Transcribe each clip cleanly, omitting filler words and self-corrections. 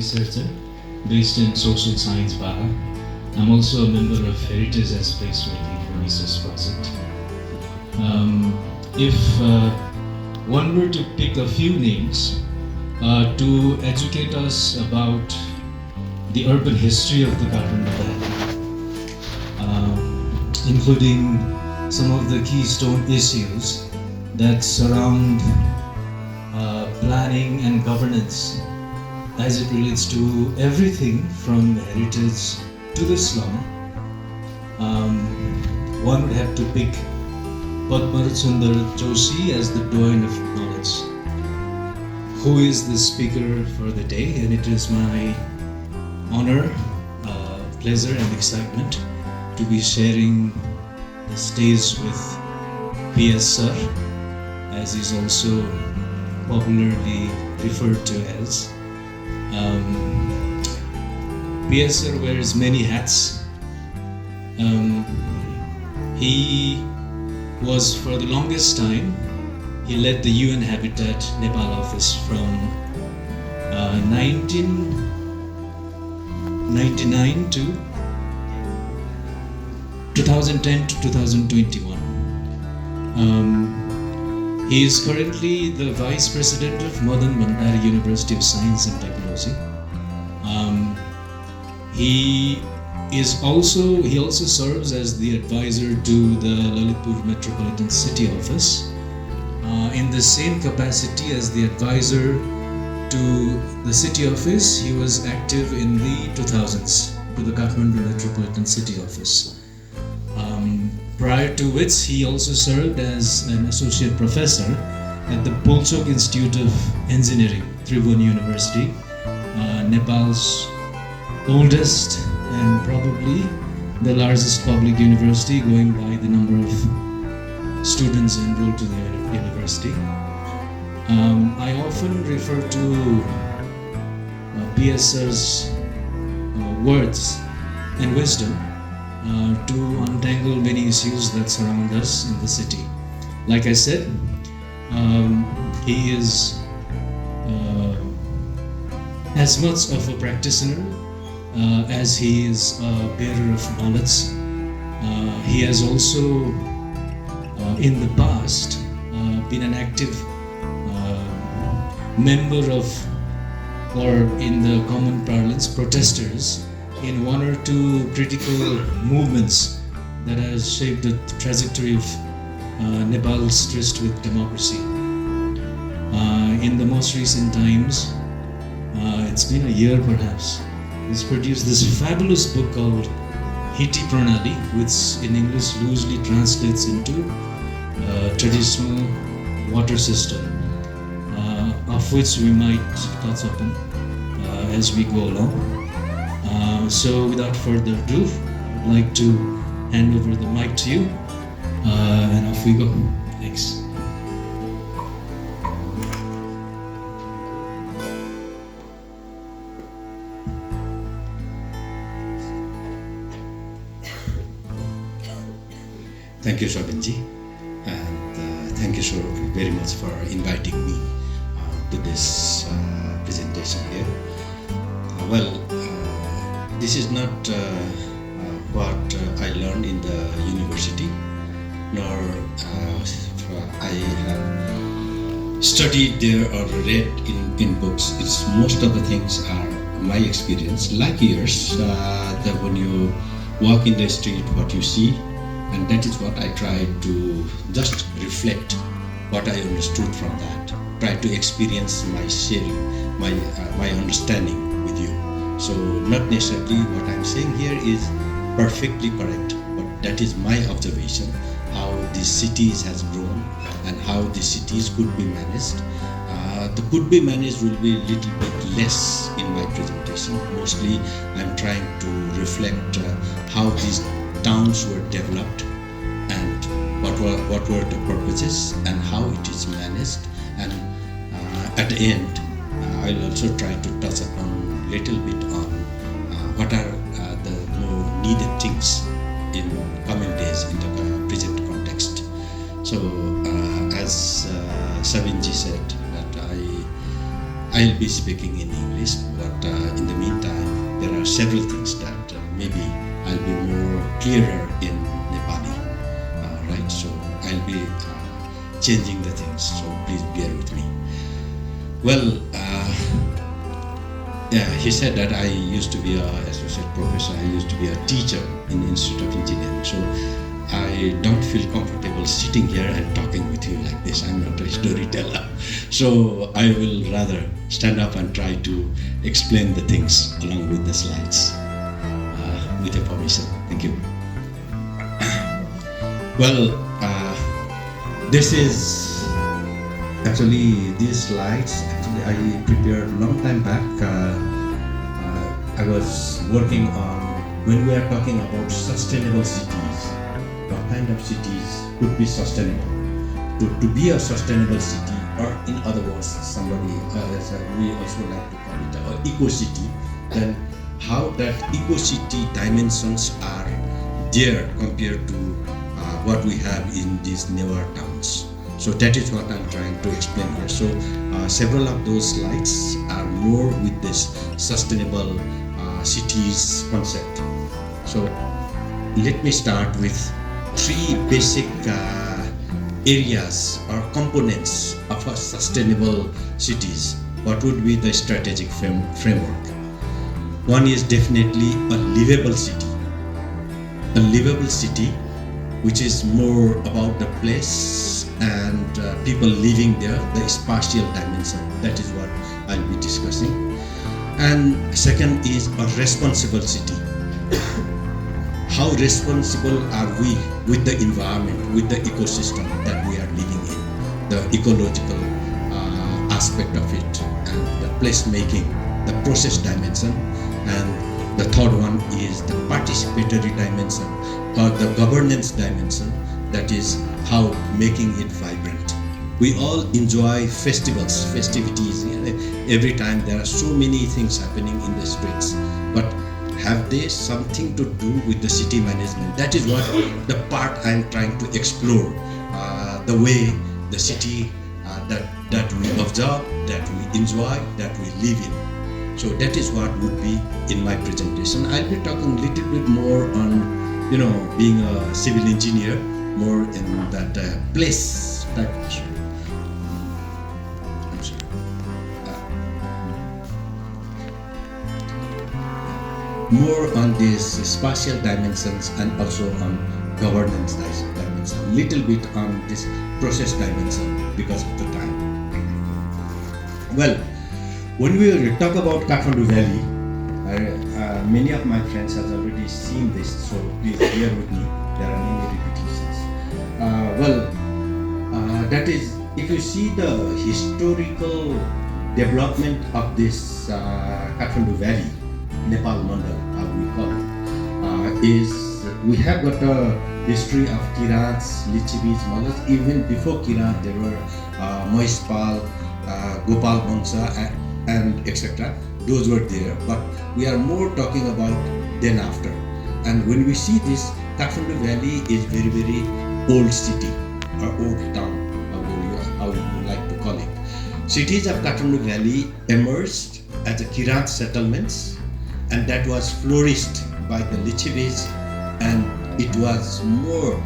researcher based in social science Baha. I'm also a member of Heritage as Placemaking for Research Project. If one were to pick a few names to educate us about the urban history of the Kathmandu Valley, including some of the keystone issues that surround planning and governance as it relates to everything from heritage to the slum, one would have to pick Padma Sunder Joshi as the doyen of knowledge, who is the speaker for the day, and it is my honor, pleasure and excitement to be sharing the stage with PS Sir, as he's also popularly referred to as. PS Sir wears many hats. He was, for the longest time, he led the UN Habitat Nepal office from 1999 to 2010 to 2021. He is currently the Vice President of Madan Bhandari University of Science and Technology. He also serves as the advisor to the Lalitpur Metropolitan City Office. In the same capacity as the advisor to the city office, he was active in the 2000s to the Kathmandu Metropolitan City Office. Prior to which, he also served as an associate professor at the Polchok Institute of Engineering, Tribhuvan University, Nepal's oldest and probably the largest public university, going by the number of students enrolled to the university. I often refer to PSR's words and wisdom to untangle many issues that surround us in the city. Like I said, he is as much of a practitioner as he is a bearer of knowledge. He has also, in the past, been an active member of, or in the common parlance, protesters in one or two critical movements that has shaped the trajectory of Nepal's tryst with democracy. In the most recent times, it's been a year perhaps, he's produced this fabulous book called Hiti Pranali, which in English loosely translates into traditional water system, of which we might touch upon as we go along. So without further ado, I'd like to hand over the mic to you, and off we go. Thanks. Thank you, Shabinji, and thank you so very much for inviting me to this presentation here. This is not what I learned in the university, nor I have studied there or read in books. It's most of the things are my experience, like yours, that when you walk in the street, what you see, and that is what I try to just reflect what I understood from that. Try to experience my sharing, my understanding with you. So not necessarily what I'm saying here is perfectly correct, but that is my observation, how these cities has grown and how these cities could be managed. The could be managed will be a little bit less in my presentation. Mostly I'm trying to reflect how these towns were developed and what were the purposes and how it is managed, and at the end I'll also try to touch upon a little bit on what are the more needed things in coming days in the present context. So as Sabinji said, that I I'll be speaking in English, but in the meantime, there are several things that maybe I'll be more clearer in Nepali, right? So I'll be changing the things, so please bear with me. Well, yeah, he said that I used to be an associate professor, I used to be a teacher in the Institute of Engineering, so I don't feel comfortable sitting here and talking with you like this. I'm not a storyteller. So I will rather stand up and try to explain the things along with the slides, with your permission. Thank you. Well, this is actually these slides. Actually, I prepared a long time back. I was working on when we are talking about sustainable cities. What kind of cities could be sustainable? To be a sustainable city, or in other words, somebody we also like to call it an eco-city. Then how that eco-city dimensions are there compared to what we have in these newer towns. So that is what I'm trying to explain here. So several of those slides are more with this sustainable cities concept. So let me start with three basic areas or components of a sustainable cities. What would be the strategic framework? One is definitely a livable city. A livable city which is more about the place and people living there, the spatial dimension. That is what I'll be discussing. And second is a responsible city. How responsible are we with the environment, with the ecosystem that we are living in, the ecological aspect of it, and the placemaking, the process dimension, and the third one is the participatory dimension or the governance dimension, that is how making it vibrant. We all enjoy festivals, festivities. Every time there are so many things happening in the streets, but have they something to do with the city management? That is what the part I'm trying to explore, the way the city that we observe, that we enjoy, that we live in. So that is what would be in my presentation. I'll be talking a little bit more on, being a civil engineer, more in that place type of issue. I'm sorry. More on these spatial dimensions and also on governance dimension. Little bit on this process dimension because of the time. Well, when we talk about Kathmandu Valley, many of my friends have already seen this, so please bear with me. There are many repetitions. That is, if you see the historical development of this Kathmandu Valley, Nepal Mandal, how we call it, is we have got a history of Kirats, Lichivis, Mallas. Even before Kirat, there were Mahishpal, Gopal Bangsa, and etc. Those were there, but we are more talking about then after. And when we see this, Kathmandu Valley is very, very old city or old town, how you like to call it. Cities of Kathmandu Valley emerged as a Kirat settlements, and that was flourished by the Lichivis, and it was more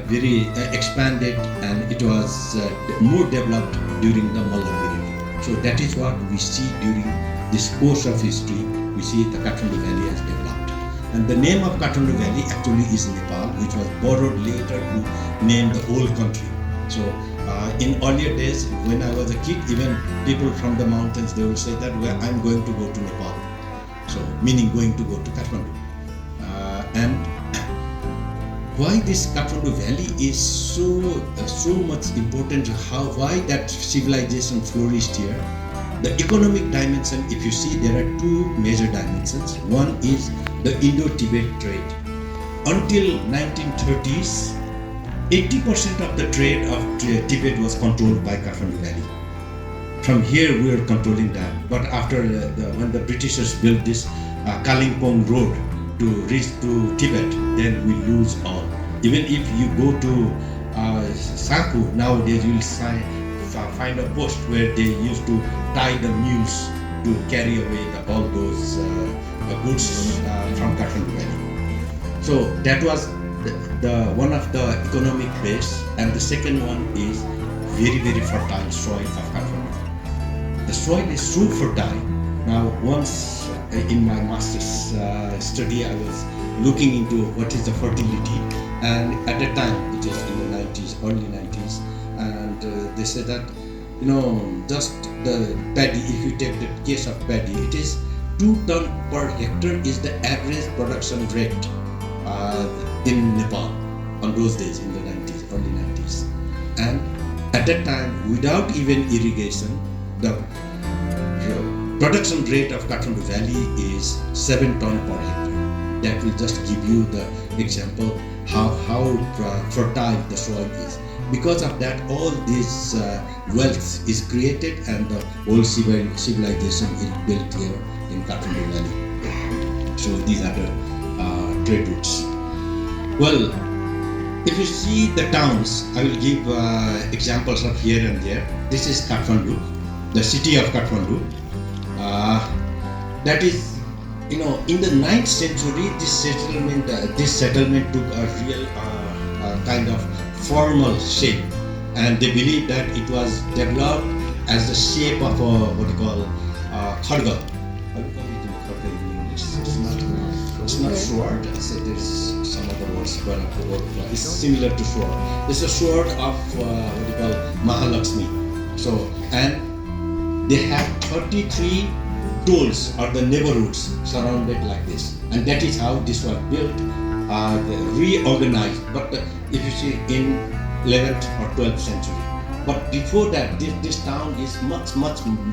very expanded, and it was more developed during the Malla period. So that is what we see during this course of history. We see the Kathmandu Valley has developed. And the name of Kathmandu Valley actually is Nepal, which was borrowed later to name the whole country. So in earlier days, when I was a kid, even people from the mountains, they would say that, well, I'm going to go to Nepal. So meaning going to go to Kathmandu. And why this Kathmandu Valley is so much important, why that civilization flourished here. The economic dimension, if you see, there are two major dimensions. One is the Indo-Tibet trade. Until 1930s, 80% of the trade of Tibet was controlled by Kathmandu Valley. From here we are controlling that. But after when the Britishers built this Kalimpong road to reach to Tibet, then we lose all. Even if you go to Saku nowadays, you will find a post where they used to tie the mules to carry away all those goods from Kathmandu Valley. So that was the one of the economic base, and the second one is very fertile soil of Kathmandu. The soil is so fertile. Now, once in my master's study, I was looking into what is the fertility, and at that time, it is in the 90s, early 90s, and they said that, just the paddy, if you take the case of paddy, it is 2 ton per hectare is the average production rate in Nepal on those days in the 90s, early 90s. And at that time, without even irrigation, the production rate of Kathmandu Valley is 7 ton per hectare. That will just give you the example how fertile the soil is. Because of that, all this wealth is created, and the whole civilization is built here in Kathmandu Valley. So these are the trade routes. Well, if you see the towns, I will give examples of here and there. This is Kathmandu, the city of Kathmandu. That is, in the 9th century, this settlement took a real kind of formal shape, and they believe that it was developed as the shape of a what you call khadga. How do you call it in khadga in English? It's not sword. I said there's some other words, but it's similar to sword. It's a sword of what you call Mahalakshmi. So, and they have 33 tolls or the neighborhoods surrounded like this, and that is how this was built, reorganized. But if you see in 11th or 12th century, but before that, this town is much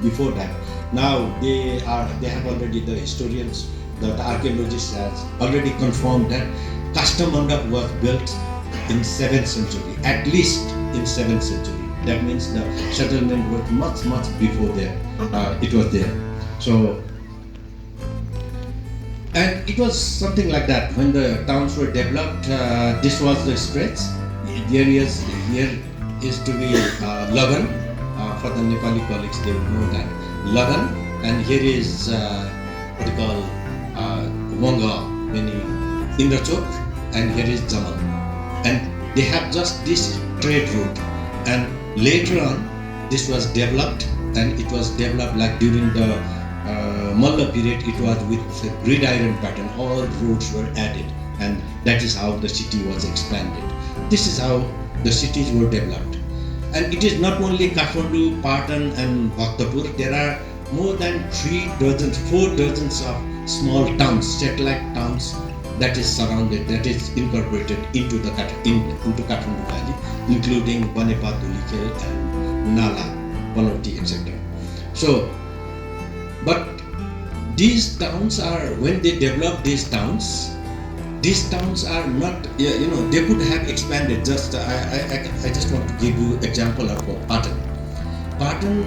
before that. Now they have already, the historians, the archaeologists has already confirmed that Kastamandap was built in 7th century, at least in 7th century. That means the settlement was much before there. It was there. So, and it was something like that when the towns were developed. This was the stretch. Here is to be Lagan. For the Nepali colleagues, they will know that Lagan, and here is what you call Wanga, meaning Indrachok, and here is Jamal, and they have just this trade route. And later on, this was developed, and it was developed like during the Malla period. It was with a gridiron pattern. All roads were added, and that is how the city was expanded. This is how the cities were developed. And it is not only Kathmandu, Patan and Bhaktapur. There are more than 4 dozens of small towns, satellite towns, that is surrounded, that is incorporated into Kathmandu Valley, including Banepa, Dhulikhel and Nala, Banoti, etc. So, but these towns are, when they develop these towns are not, they could have expanded. Just I just want to give you example of Patan. Patan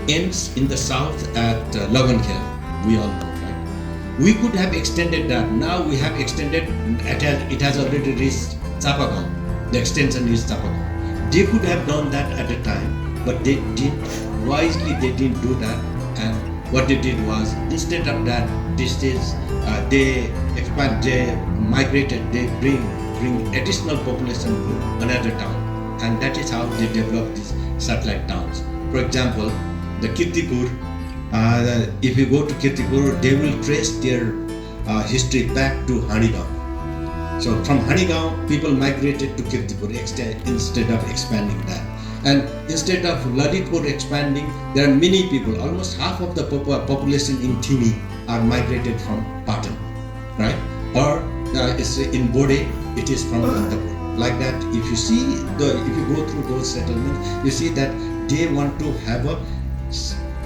ends in the south at Lagankhel. We all know, right? We could have extended that. Now we have extended. It has already reached Chapagaon. The extension is Chapagaon. They could have done that at the time, but they didn't do that. And what they did was, instead of that, they expand, they migrated, they bring additional population to another town, and that is how they develop these satellite towns. For example, the Kirtipur. If you go to Kirtipur, they will trace their history back to Hanigaon. So from Hanigaon, people migrated to Kirtipur instead of expanding that. And instead of Lalitpur expanding, there are many people, almost half of the population in Thimi are migrated from Patan, right? Or it's in Bode, it is from Bhaktapur. Like that, if you go through those settlements, you see that they want to have a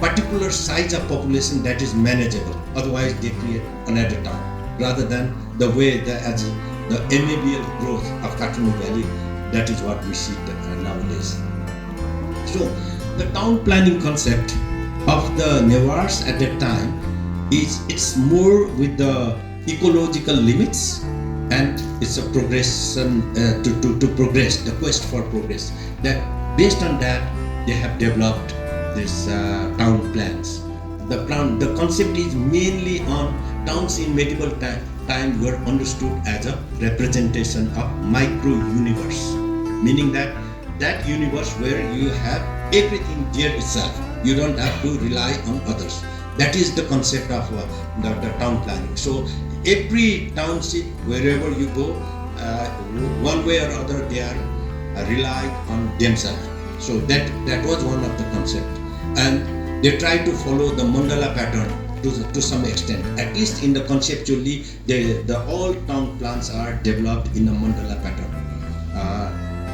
particular size of population that is manageable. Otherwise, they create another town, rather than the way as the MABL growth of Kathmandu Valley. That is what we see nowadays. So, the town planning concept of the Newars at that time it's more with the ecological limits, and it's a progression to progress, the quest for progress. That based on that, they have developed this town plans. The concept is mainly on towns in medieval time were understood as a representation of micro universe, meaning that universe where you have everything there itself. You don't have to rely on others. That is the concept of the town planning. So every township, wherever you go, one way or other, they are relying on themselves. So that was one of the concept, and they try to follow the mandala pattern to some extent. At least in the conceptually, the all town plans are developed in a mandala pattern.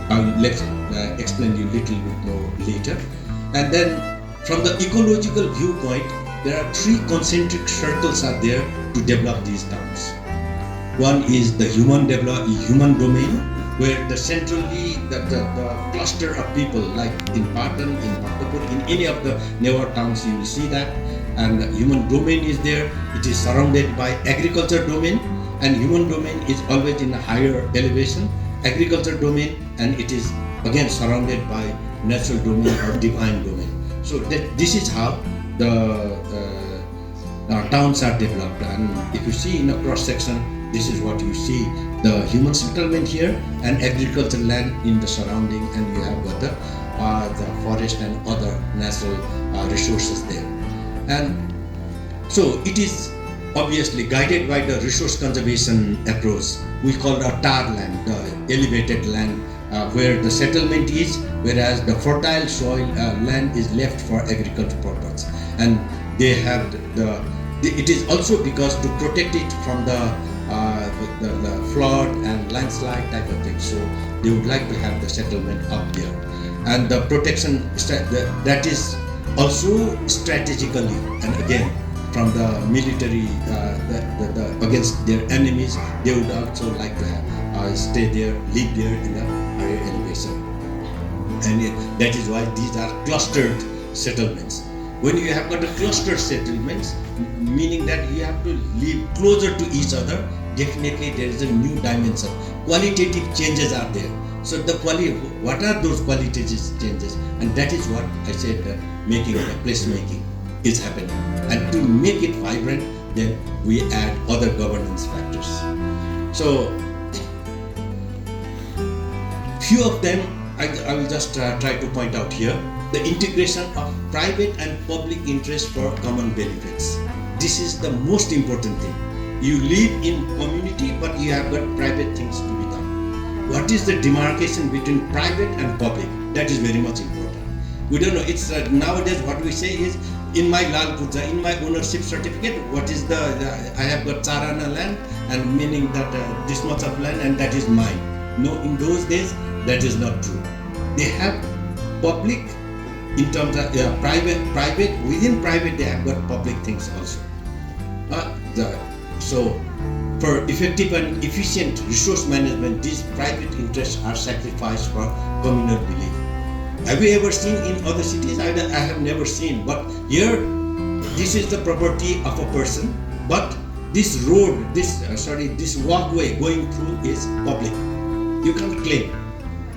I will explain you a little bit more later. And then from the ecological viewpoint, there are three concentric circles are there to develop these towns. One is the human domain, where the centrally the cluster of people, like in Patan, in Bhaktapur, in any of the newer towns, you will see that. And the human domain is there. It is surrounded by agriculture domain, and human domain is always in a higher elevation. Agriculture domain, and it is again surrounded by natural domain or divine domain. So this is how the towns are developed. And if you see in a cross section, this is what you see: the human settlement here and agricultural land in the surrounding, and you have got the forest and other natural resources there. And so it is obviously guided by the resource conservation approach. We call it tar land, the elevated land, where the settlement is, whereas the fertile soil land is left for agricultural purpose. And they have it is also because to protect it from the flood and landslide type of thing. So they would like to have the settlement up there, and the protection that is also strategically, and again from the military against their enemies, they would also like to have stay there, live there in a higher elevation, and that is why these are clustered settlements. When you have got a clustered settlements, meaning that you have to live closer to each other, definitely there is a new dimension. Qualitative changes are there. So what are those qualitative changes? And that is what I said, making the placemaking is happening. And to make it vibrant, then we add other governance factors. So few of them I will just try to point out here. The integration of private and public interest for common benefits. This is the most important thing. You live in community, but you have got private things to be done. What is the demarcation between private and public? That is very much important. We don't know. It's nowadays what we say is, in my Lal Puja, in my ownership certificate, what is I have got charana land, and meaning that this much of land and that is mine. No, in those days that is not true. They have public in terms of private. Within private, they have got public things also. So for effective and efficient resource management, these private interests are sacrificed for communal belief. Have you ever seen in other cities? I have never seen, but here this is the property of a person, but this road, this walkway going through is public. You can't claim.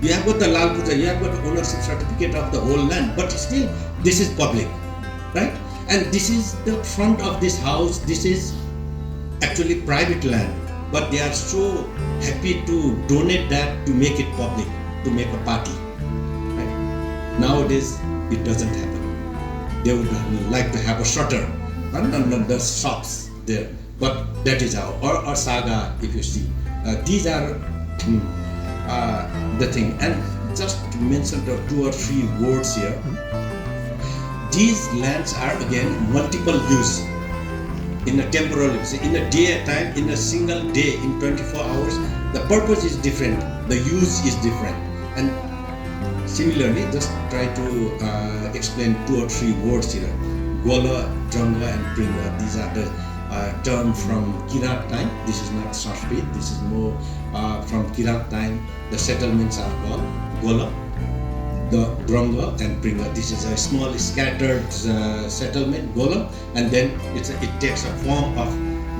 You have got the Lal Puja, you have got the ownership certificate of the whole land, but still this is public, right? And this is the front of this house. This is actually private land, but they are so happy to donate that to make it public, to make a party. Right? Nowadays, it doesn't happen. They would like to have a shutter and the shops there, but that is how. Or saga, if you see, these are the thing. And just to mention the 2 or 3 words here. These lands are again multiple use. In a temporal, in a day at time, in a single day, in 24 hours, the purpose is different, the use is different. And similarly, just try to explain 2 or 3 words here. Gola, Dranga and Pringa, these are the terms from Kirat time. This is not Sanskrit, this is more from Kirat time. The settlements are called Gola, the Dranga and Pringa. This is a small scattered settlement, Gola, and then it takes a form of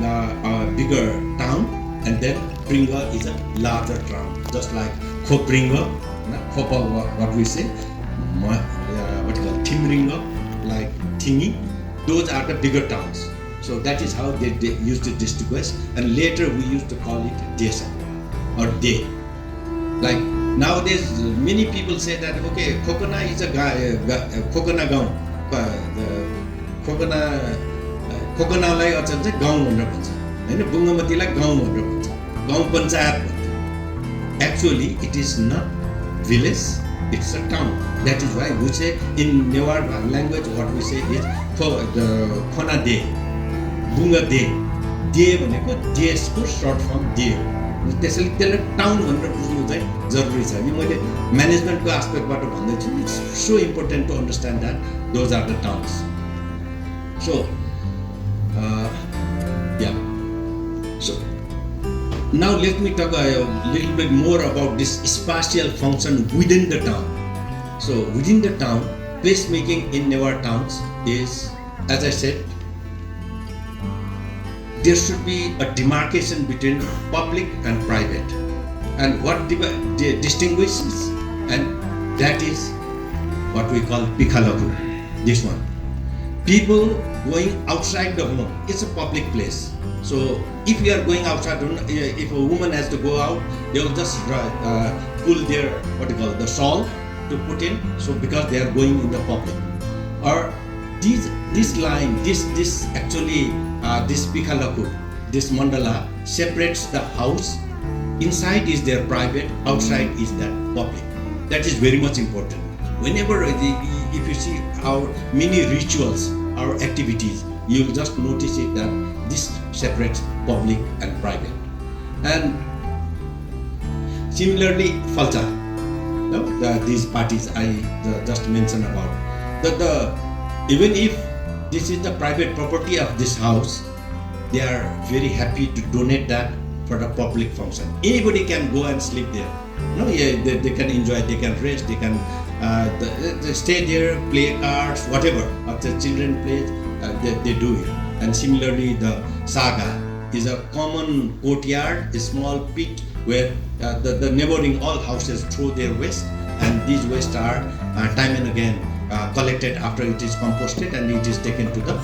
a bigger town, and then Pringa is a larger town, just like Khopringa, Khopa, what we say, Timringa, like Tingi, those are the bigger towns. So that is how they used to distinguish, and later we used to call it Desa or De. Like nowadays, many people say that okay, Kokona is a guy, Kokona gaon, Kokona, Kokonalai अचन चाहिँ गाउँ भनेर भन्छ हैन बुङ्गमतीलाई गाउँ भनेर भन्छ गाउँ पञ्चायत भन्छ actually it is not village, it's a town. That is why we say in Newar language what we say is Khona De, Bunga De. De भनेको देशको सर्ट फर्म दे हो त्यसैले त्यसलाई टाउन भनेर बुझ्नु चाहिँ जरुरी छ यो मैले म्यानेजमेन्टको एस्पेक्टबाट भन्दै छु it's so important to understand that those are the towns so yeah so now let me talk a little bit more about this spatial function within the town. So within the town, placemaking in Newar towns is, as I said, there should be a demarcation between public and private, and what distinguishes, and that is what we call pikhalaku. This one, people going outside the home, it's a public place. So if you are going outside, if a woman has to go out, they will just pull their what you call the shawl to put in. So because they are going in the public, or this line, this actually this pikhalaku, this mandala separates the house. Inside is their private, outside is that public. That is very much important. Whenever if you see our many rituals, our activities, you will just notice it that this separates public and private. And similarly, falcha, no? These parties I just mentioned about. Even if this is the private property of this house, they are very happy to donate that for the public function. Anybody can go and sleep there. No, yeah, they can enjoy, they can rest, they can they stay there, play cards, whatever. After children play, they do it. And similarly, the saga is a common courtyard, a small pit where the neighboring all houses throw their waste, and these waste are time and again collected after it is composted, and it is taken to the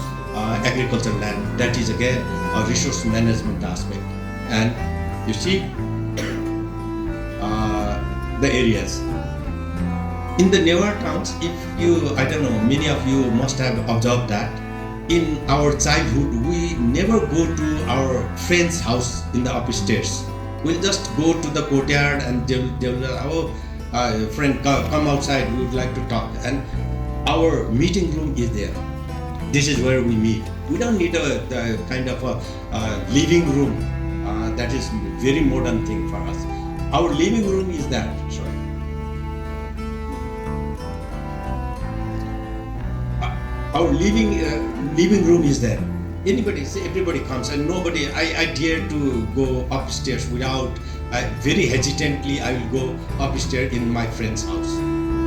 agricultural land. That is again a resource management aspect. And you see the areas. In the newer towns, if you, I don't know, many of you must have observed that in our childhood, we never go to our friend's house in the upstairs. We'll just go to the courtyard and they'll friend, come outside, we would like to talk. And our meeting room is there. This is where we meet. We don't need a kind of a living room. That is very modern thing for us. Our living room is that. Sorry. Our living room is there. Everybody comes, and nobody. I dare to go upstairs without. Very hesitantly, I will go upstairs in my friend's house.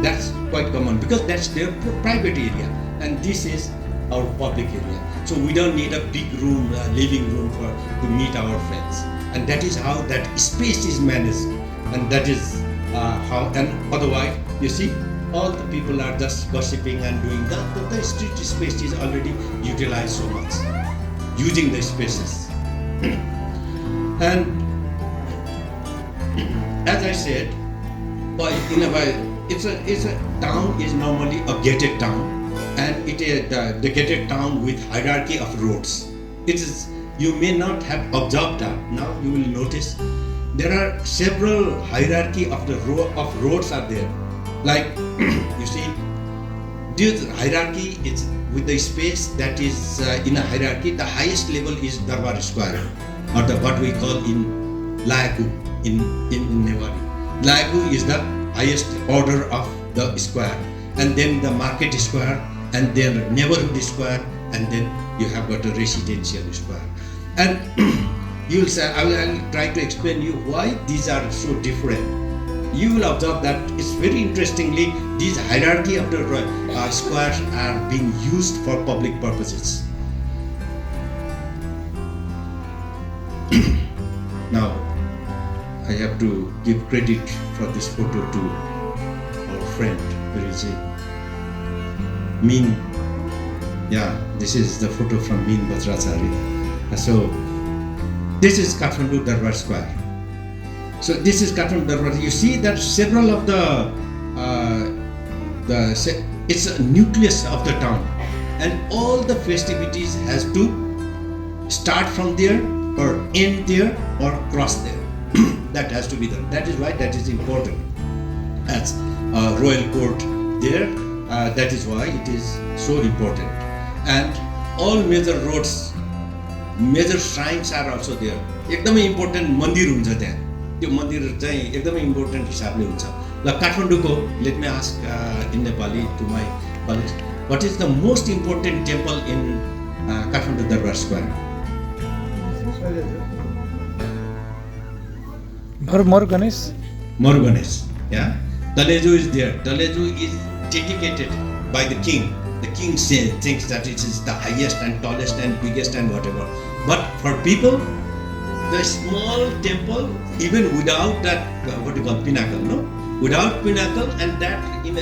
That's quite common because that's their private area, and this is our public area. So we don't need a big room, living room to meet our friends, and that is how that space is managed, and that is how. And otherwise, you see, all the people are just gossiping and doing that. The street space is already utilized so much, using the spaces. And as I said, in a way, it's a town is normally a gated town, and it is the gated town with hierarchy of roads. It is, you may not have observed that. Now you will notice there are several hierarchy of the roads are there. Like you see, this hierarchy is with the space that is in a hierarchy. The highest level is Darbar Square, or what we call in Layaku in Newari. Layaku is the highest order of the square, and then the market square, and then neighborhood square, and then you have got a residential square. And you will say, I will try to explain you why these are so different. You will observe that it's very interestingly, these hierarchy of the squares are being used for public purposes. Now, I have to give credit for this photo to our friend, where is he? Mean. Yeah, this is the photo from Mean Bajrachari. So this is Kathmandu Darbar Square. So this is Kathmandu Darbar. You see that several of it's a nucleus of the town, and all the festivities has to start from there or end there or cross there. That has to be done. That is why that is important. As royal court there, that is why it is so important. And all major roads, major shrines are also there. एकदमै important मन्दिर हुन्छ त्यहाँ. त्यो मन्दिर चाहिँ एकदमै important हिसाबले हुन्छ. ल काठमाडौँको, let me ask in Nepali to my colleagues, what is the most important temple in Kathmandu Darbar Square? Mar Ganesh. Mar Ganesh, yeah. Taleju is there. Taleju is dedicated by the king. The king thinks that it is the highest and tallest and biggest and whatever. But for people, the small temple, even without that, what you call pinnacle, no? Without pinnacle, and that in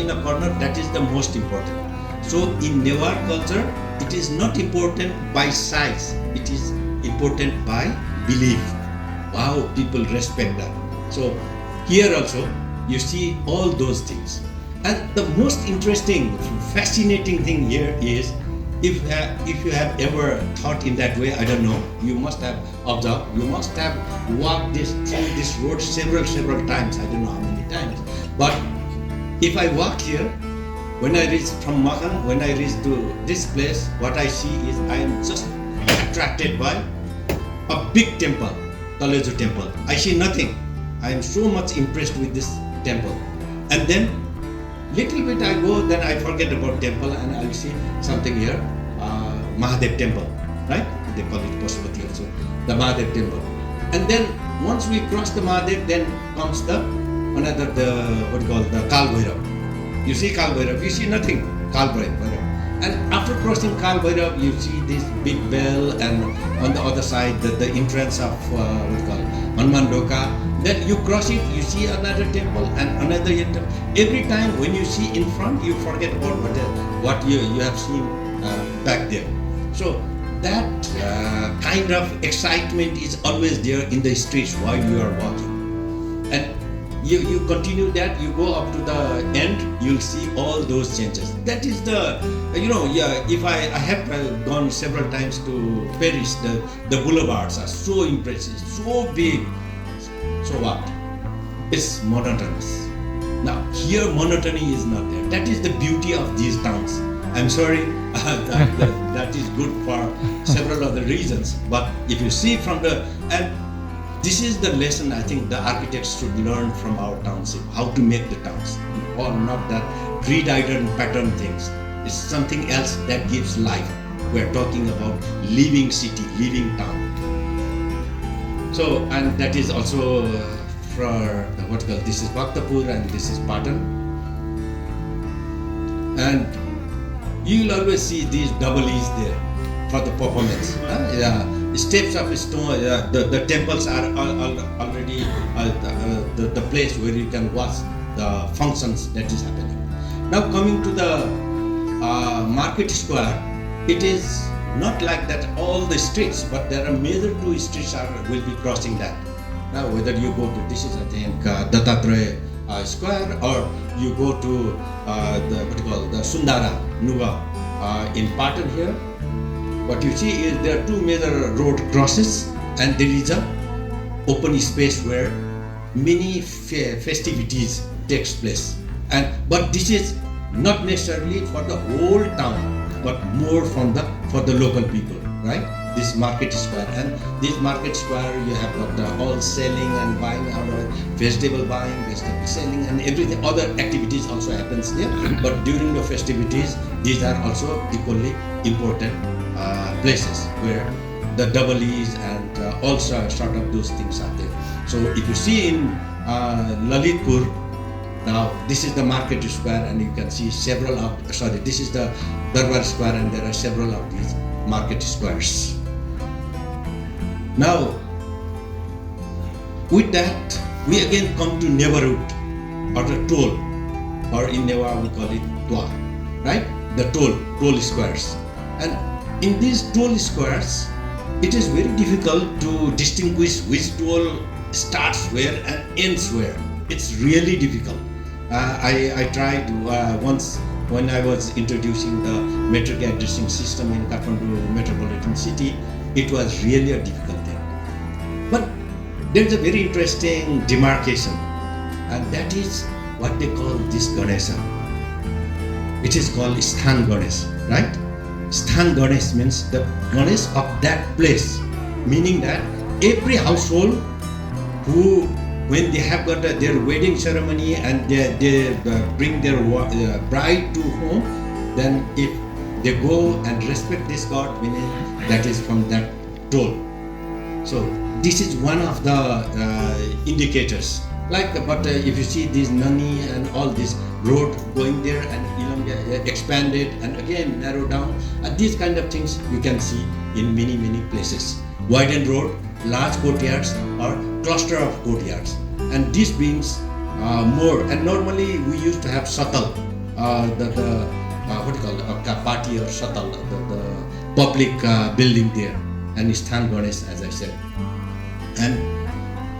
a corner, that is the most important. So in Newar culture, it is not important by size. It is important by belief. Wow, people respect that. So here also, you see all those things. And the most interesting, fascinating thing here is, if you have ever thought in that way, I don't know, you must have observed, you must have walked through this road several times, I don't know how many times. But if I walk here, when I reach from Makan, when I reach to this place, what I see is I am just attracted by a big temple, Taleju temple. I see nothing. I am so much impressed with this temple. And then little bit I go, then I forget about temple and I see something here, Mahadev temple, right? They call it Pashupati also, the Mahadev temple. And then once we cross the Mahadev, then comes the Kal Bhairav. You see Kal Bhairav, you see nothing, Kal Bhairav. And after crossing Kal Bhairav, you see this big bell, and on the other side, the entrance of Hanuman Doka. Then you cross it, you see another temple and another temple. Every time when you see in front, you forget about what you have seen back there. So that kind of excitement is always there in the streets while you are walking. And you continue that, you go up to the end, you'll see all those changes. That is the, if I have gone several times to Paris, the boulevards are so impressive, so big. So what? It's monotonous. Now here monotony is not there. That is the beauty of these towns. I'm sorry, that is good for several other reasons. But if you see from and this is the lesson I think the architects should learn from our township, how to make the towns. Or not that grid-iron pattern things. It's something else that gives life. We're talking about living city, living town. So, and that is also for this is Bhaktapur and this is Patan. And you will always see these double E's there for the performance. Steps of stone, the temples are already the place where you can watch the functions that is happening. Now coming to the market square, it is not like that all the streets, but there are major two streets will be crossing that. Now whether you go to, this is I think Dattatreya Square, or you go to the Sundara Nuga in Patan here, what you see is there are two major road crosses, and there is a open space where many festivities takes place. But this is not necessarily for the whole town, but more for the local people, right? This market square, and this market square you have got all selling and buying, vegetable buying, vegetable selling, and everything. Other activities also happens there. But during the festivities, these are also equally important places where the double E's and also sort of those things are there. So if you see in Lalitpur, now this is the market square, and you can see several of, this is the Darbar square, and there are several of these market squares. Now, with that, we again come to neighborhood or the toll, or in Newar we call it Twa. right? The toll squares. And in these toll squares, it is very difficult to distinguish which toll starts where and ends where. It's really difficult. I tried once when I was introducing the metric addressing system in Kathmandu metropolitan city. It was really a difficult thing. But there's a very interesting demarcation, and that is what they call this Ganesha. It is called Sthan Ganesh, right? Sthan Ganesh means the Ganesh of that place, meaning that every household who, when they have got their wedding ceremony and they bring their bride to home, then if they go and respect this god, meaning that is from that toll. So this is one of the indicators. But if you see this Nani and all this road going there and expanded and again narrowed down, these kind of things you can see in many places. Widened road, large courtyards or cluster of courtyards, and this brings more. And normally we used to have satal, what do you call it, a party or satal, the public building there, and Sthan Ganesh, as I said. And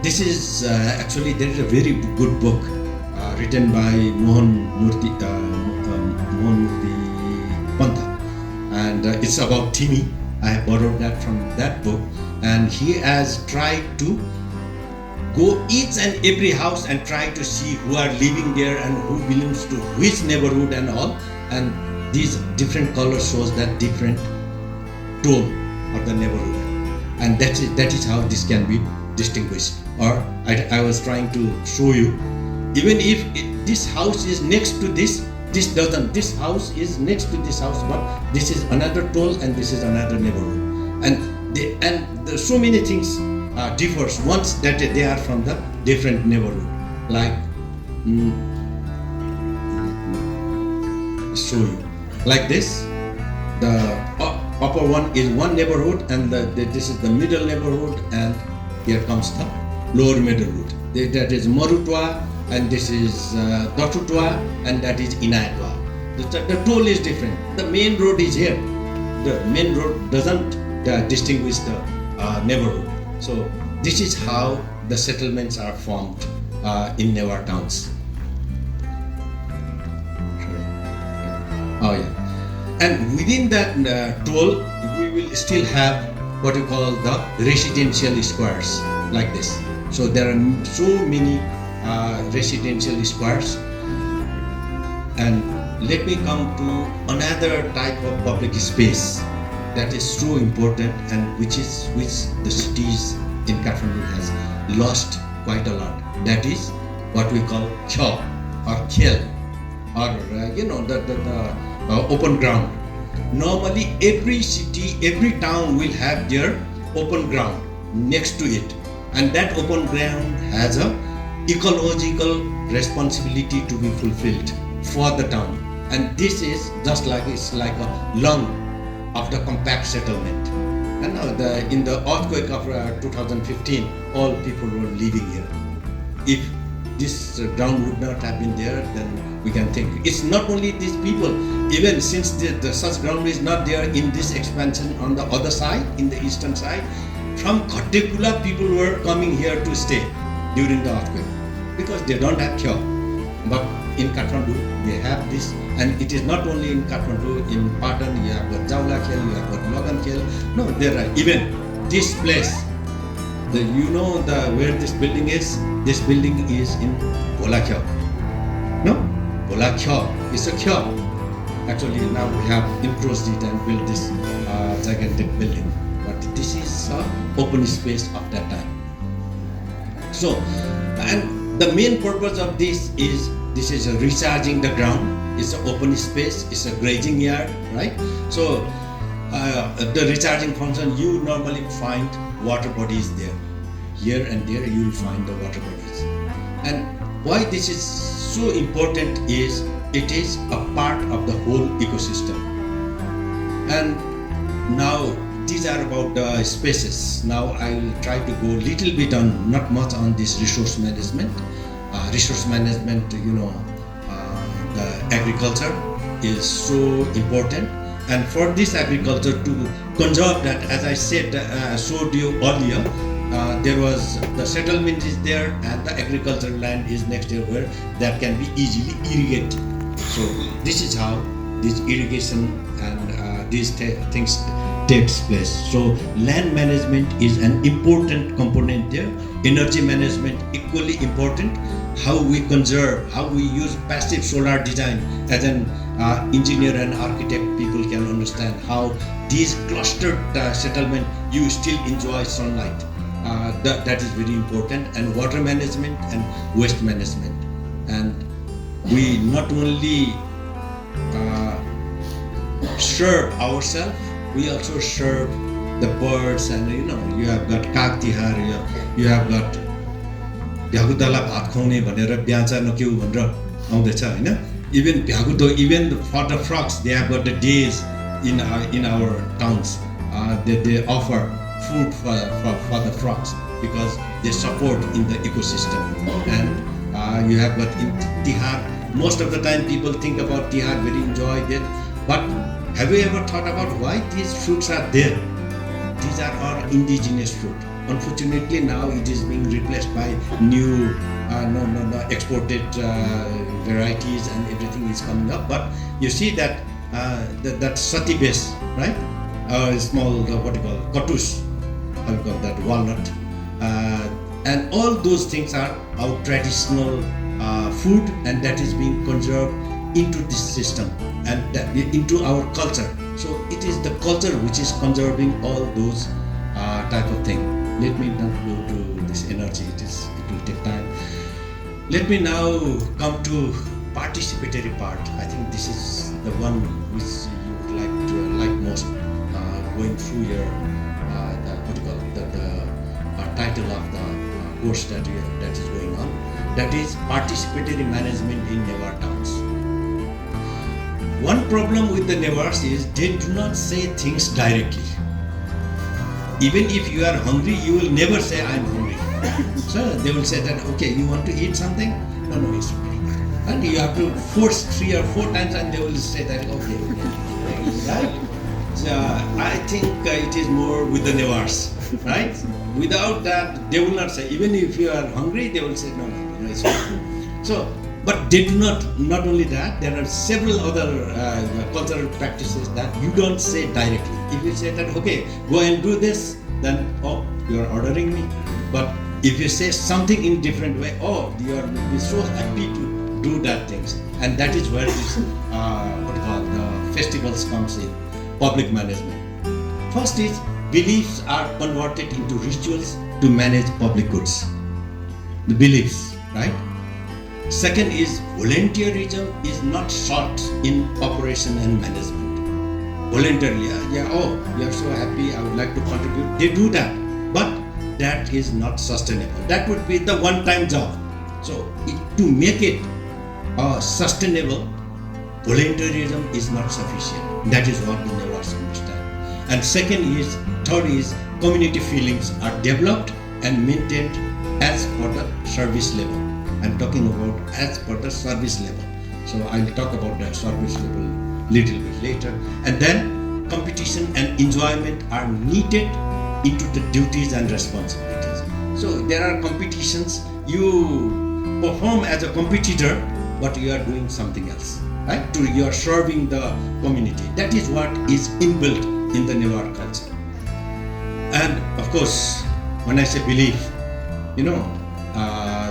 this is actually, there is a very good book written by Mohan Murthy Pantha, and it's about Thimi. I borrowed that from that book, and he has tried to go each and every house and try to see who are living there and who belongs to which neighborhood and all, and these different colors shows that different tone of the neighborhood, and that is how this can be distinguished. Or I was trying to show you, even if this house is next to this doesn't, this house is next to this house, but this is another toll and this is another neighborhood, and so many things differs once that they are from the different neighborhood. Like show you like this, the upper one is one neighborhood, and this is the middle neighborhood, and here comes the lower neighborhood. That is Marutwa, and this is Datutwa, and that is Inayatwa. The toll is different. The main road is here. The main road doesn't distinguish the neighborhood. So this is how the settlements are formed in our towns. Oh yeah. And within that toll, we will still have what you call the residential squares, like this. So there are so many residential squares. And let me come to another type of public space that is so important, and which the cities in Kathmandu has lost quite a lot. That is what we call kyo or khel, or the open ground. Normally every city, every town will have their open ground next to it, and that open ground has a ecological responsibility to be fulfilled for the town. And this is just like, it's like a lung of the compact settlement. And now in the earthquake of 2015, all people were living here. If this ground would not have been there, then we can think it's not only these people. Even since the such ground is not there in this expansion on the other side, in the eastern side, from Khatekula people were coming here to stay during the earthquake because they don't have cure. But in Kathmandu, they have this, and it is not only in Kathmandu. In Patan, you have got Jaula Khel, you have got Logan Khel. No, there are even this place. Where this building is? This building is in Bolakyo. No, Bolakyo is a kyo. Actually, now we have encroached it and built this gigantic building. But this is an open space of that time. So, and the main purpose of this is recharging the ground. It's an open space. It's a grazing yard, right? So, the recharging function, you normally find water bodies there. Here and there, you will find the water bodies. And why this is so important is it is a part of the whole ecosystem. And now these are about the spaces. Now I will try to go little bit on, not much on this resource management. The agriculture is so important. And for this agriculture to conserve that, as I said, showed you earlier, there was the settlement is there and the agricultural land is next there where that can be easily irrigated. So this is how this irrigation and these things takes place. So land management is an important component there. Energy management equally important. How we conserve, how we use passive solar design. As an engineer and architect, people can understand how these clustered settlement you still enjoy sunlight. That is very important. And water management and waste management. And we not only serve ourselves, we also serve the birds. And you have got काग तिहार, you have got भ्यागुतलाई भात खुवाउने भनेर ब्याचा नक्यौ भनेर आउँदैछ हैन. Even for the frogs, they have got the days in our towns. They offer food for the frogs because they support in the ecosystem. And you have got in Tihar. Most of the time people think about Tihar, very enjoy it. But have you ever thought about why these fruits are there? These are our indigenous fruit. Unfortunately, now it is being replaced by new, exported varieties, and everything is coming up. But you see that that sati base, right? Small, what you call katus, how you call that, walnut, and all those things are our traditional food, and that is being conserved into this system and into our culture. So it is the culture which is conserving all those type of thing. Let me not go to this energy. It will take time. Let me now come to participatory part. I think this is the one which you would like most. Going through your the title of the course that is going on. That is participatory management in Newar towns. One problem with the Newars is they do not say things directly. Even if you are hungry, you will never say I am hungry. So they will say that, okay, you want to eat something? No, it's okay. And you have to force 3 or 4 times, and they will say that, okay. Right? So I think it is more with the Newars, right? Without that, they will not say. Even if you are hungry, they will say no, it's okay. So, but they do not only that, there are several other cultural practices that you don't say directly. If you say that, okay, go and do this, then, oh, you are ordering me. But if you say something in different way, oh, you are be so happy to do that things. And that is where this, the festivals comes in, public management. First is, beliefs are converted into rituals to manage public goods. The beliefs, right? Second is volunteerism is not sought in operation and management. Voluntarily, you are so happy, I would like to contribute. They do that, but that is not sustainable. That would be the one-time job. So to make it sustainable, volunteerism is not sufficient. That is what the Newars understand. And third is community feelings are developed and maintained as per the service level. I'm talking about as per the service level. So I'll talk about the service level little bit later. And then competition and enjoyment are knitted into the duties and responsibilities. So there are competitions, you perform as a competitor, but you are doing something else, right? You are serving the community. That is what is inbuilt in the Newar culture. And of course, when I say belief,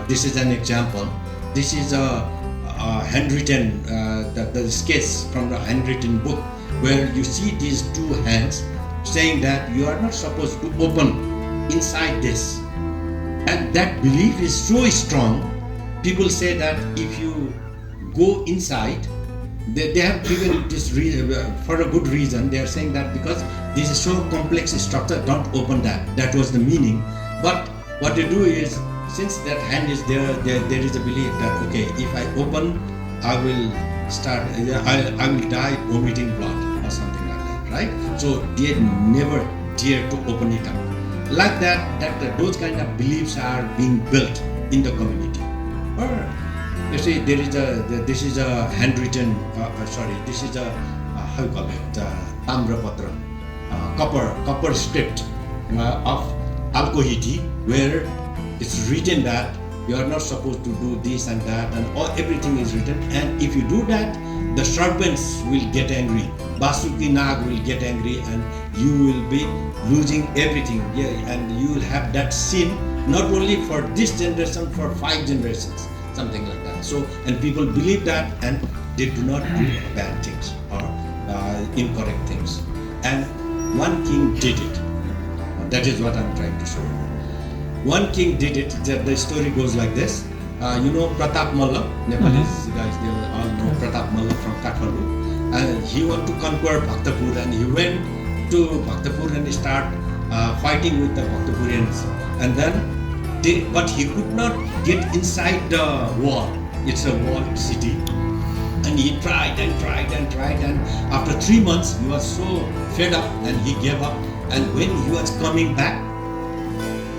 this is an example. This is a handwritten, the sketch from the handwritten book where you see these 2 hands saying that you are not supposed to open inside this. And that belief is so strong, people say that if you go inside, they have given this reason, for a good reason. They are saying that because this is so complex structure, don't open that. That was the meaning. But what they do is, since that hand is there is a belief that, okay, if I open, I will die vomiting blood or something like that, right? So they never dare to open it up. Like that those kind of beliefs are being built in the community. Or You see, this is a handwritten. Sorry, this is a how you call it? Tamrapatra, copper script of Alcohiti, where it's written that you are not supposed to do this and that, and everything is written. And if you do that, the serpents will get angry. Basuki Nag will get angry, and you will be losing everything. Yeah, and you will have that sin not only for this generation, for 5 generations, something like that. So, and people believe that, and they do not do bad things or incorrect things. And one king did it. That is what I'm trying to show you. One king did it. The story goes like this. You know Pratap Malla, Nepalese guys, they all know Pratap Malla from Kathmandu. And he wanted to conquer Bhaktapur, and he went to Bhaktapur and start fighting with the Bhaktapurians. And then, but he could not get inside the wall. It's a walled city. And he tried and tried and tried, and after 3 months he was so fed up and he gave up. And when he was coming back,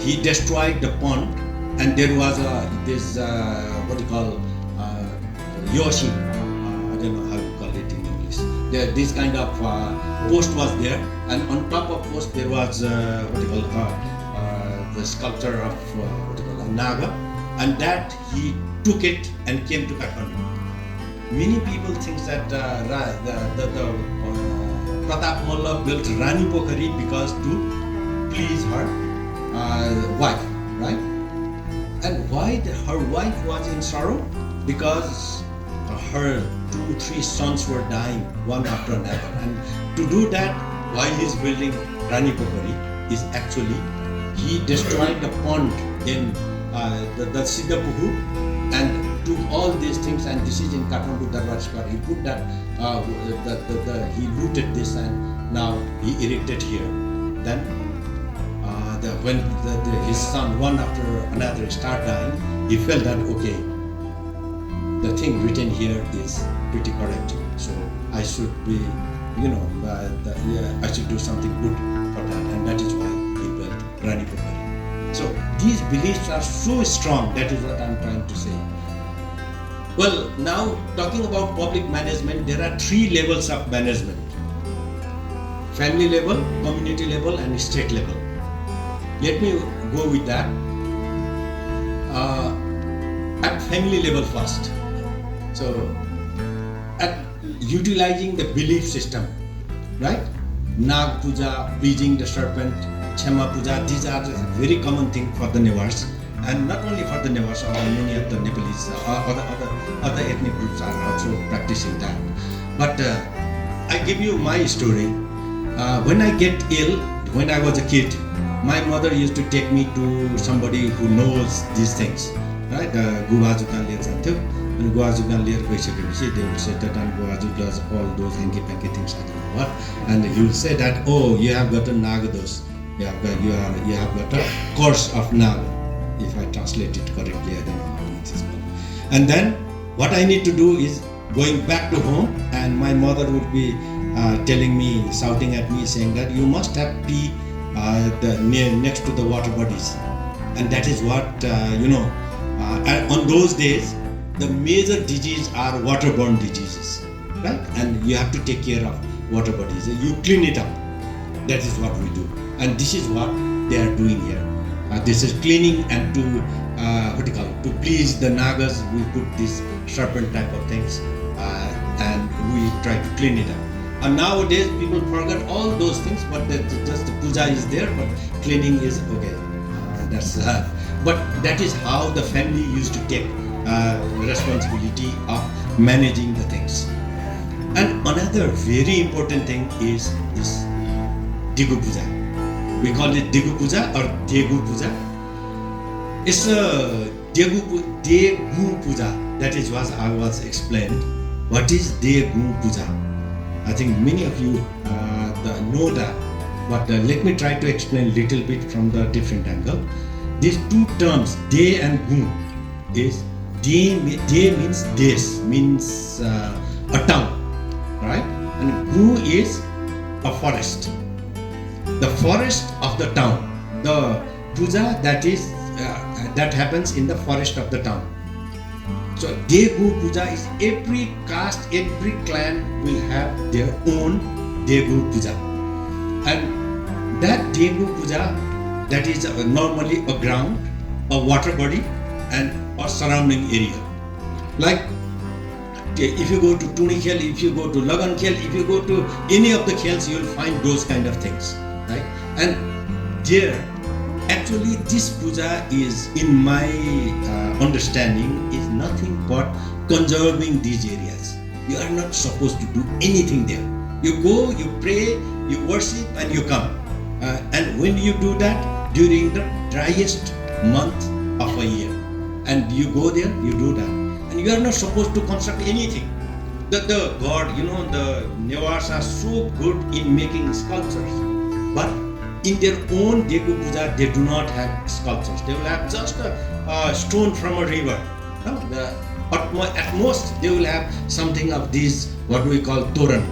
he destroyed the pond, and there was this what you call Joshi. I don't know how you call it in English. This kind of post was there, and on top of post there was what you call the sculpture of what you call a Naga, and that he took it and came to Kathmandu. Many people think that Pratap Malla built Rani Pokhari because to please her wife, right? And why her wife was in sorrow? Because her 2-3 sons were dying one after another. And to do that, while he's building Rani Pokhari, is actually he destroyed the pond in the Siddhapuhu and took all these things, and this is in Kathmandu Darbar Square. He put that he looted this, and now he erected here. Then when his son one after another start dying, he felt that okay, the thing written here is pretty correct, so I should be, I should do something good for that, and that is why he built Rani Pokhari. So these beliefs are so strong. That is what I'm trying to say. Well, now talking about public management, there are 3 levels of management: family level, community level, and state level. Let me go with that. At family level first. So, at utilizing the belief system, right? Nag Puja, pleasing the serpent, Chema Puja, these are very common thing for the Newars. And not only for the Newars, many of the Nepalese, other ethnic groups are also practicing that. But I give you my story. When I get ill, when I was a kid, my mother used to take me to somebody who knows these things, right? Guwajukan lier jantyo, and Guwajukan lier gaisikeपछि they will say that Guwaju does all those hanky-panky things, I don't know what, and he will say that, oh, you have got a Nagados, you have got a curse of Naga. If I translate it correctly, I don't know how it is. And then what I need to do is going back to home, and my mother would be telling me, shouting at me, saying that you must have tea next to the water bodies. And that is what on those days the major diseases are waterborne diseases, right? And you have to take care of water bodies. You clean it up. That is what we do, and this is what they are doing here. This is cleaning, and to please the Nagas, we put this serpent type of things, and we try to clean it up. And nowadays people forget all those things, but just the puja is there, but cleaning is okay. But that is how the family used to take responsibility of managing the things. And another very important thing is this Digu Puja. We call it Digu Puja or Degu Puja. It's a Degu Puja. That is what I was explained. What is Degu Puja? I think many of you know that, but let me try to explain a little bit from the different angle. These 2 terms, De and Gu, is De means Des, means a town, right? And Gu is a forest. The forest of the town, the puja that happens in the forest of the town. So Devu Puja is every caste, every clan will have their own Devu Puja. And that Devu Puja, that is normally a ground, a water body and a surrounding area. Like if you go to Tuni Khel, if you go to Lagan Khel, if you go to any of the khels, you will find those kind of things, right? And there, actually this puja is, in my understanding, is nothing but conserving these areas. You are not supposed to do anything there. You go, you pray, you worship and you come. And when you do that during the driest month of a year, and you go there, you do that. And you are not supposed to construct anything. The god, the Newars are so good in making sculptures. But in their own Devu Puja, they do not have sculptures. They will have just a stone from a river. No? At most, they will have something of these, what we call toran,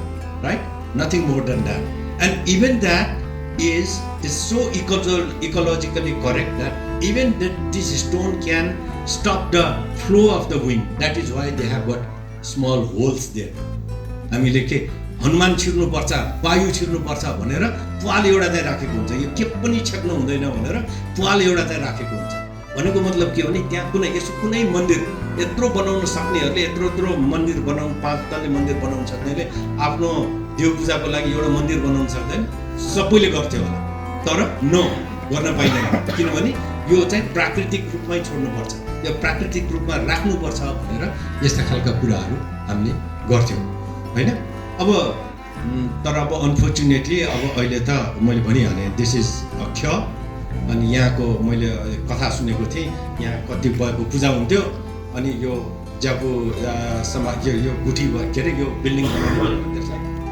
right? Nothing more than that. And even that is so ecologically correct that even this stone can stop the flow of the wind. That is why they have got small holes there. हामीले के हनुमान छिर्नु पर्छ, वायु छिर्नु पर्छ भनेर प्वाल एउटा चाहिँ राखेको हुन्छ। यो के पनि छेक्नु हुँदैन भनेर प्वाल एउटा चाहिँ राखेको हुन्छ। भनेको मतलब के भने त्यहाँ कुनै मन्दिर यत्रो बनाउन सक्नेहरूले यत्रो मन्दिर बनाउन, 5 तले मन्दिर बनाउन सक्नेले आफ्नो देव पूजाको लागि एउटा मन्दिर बनाउन सक्दैन, सबैले गर्थे होला। तर गर्न पाइदैन, किनभने यो चाहिँ प्राकृतिक रूपमै छोड्नुपर्छ, यो प्राकृतिक रूपमा राख्नुपर्छ भनेर यस्ता खालका कुराहरू हामीले गर्थ्यौँ, हैन? अब अनफर्चुनेटली अब अहिले त मैले भनिहालेँ, दिस इज ख। अनि यहाँको मैले कथा सुनेको थिएँ, यहाँ कतिपयको पूजा हुन्थ्यो, अनि यो ज्यापो समाज यो गुठी के अरे यो बिल्डिङ बनाउनु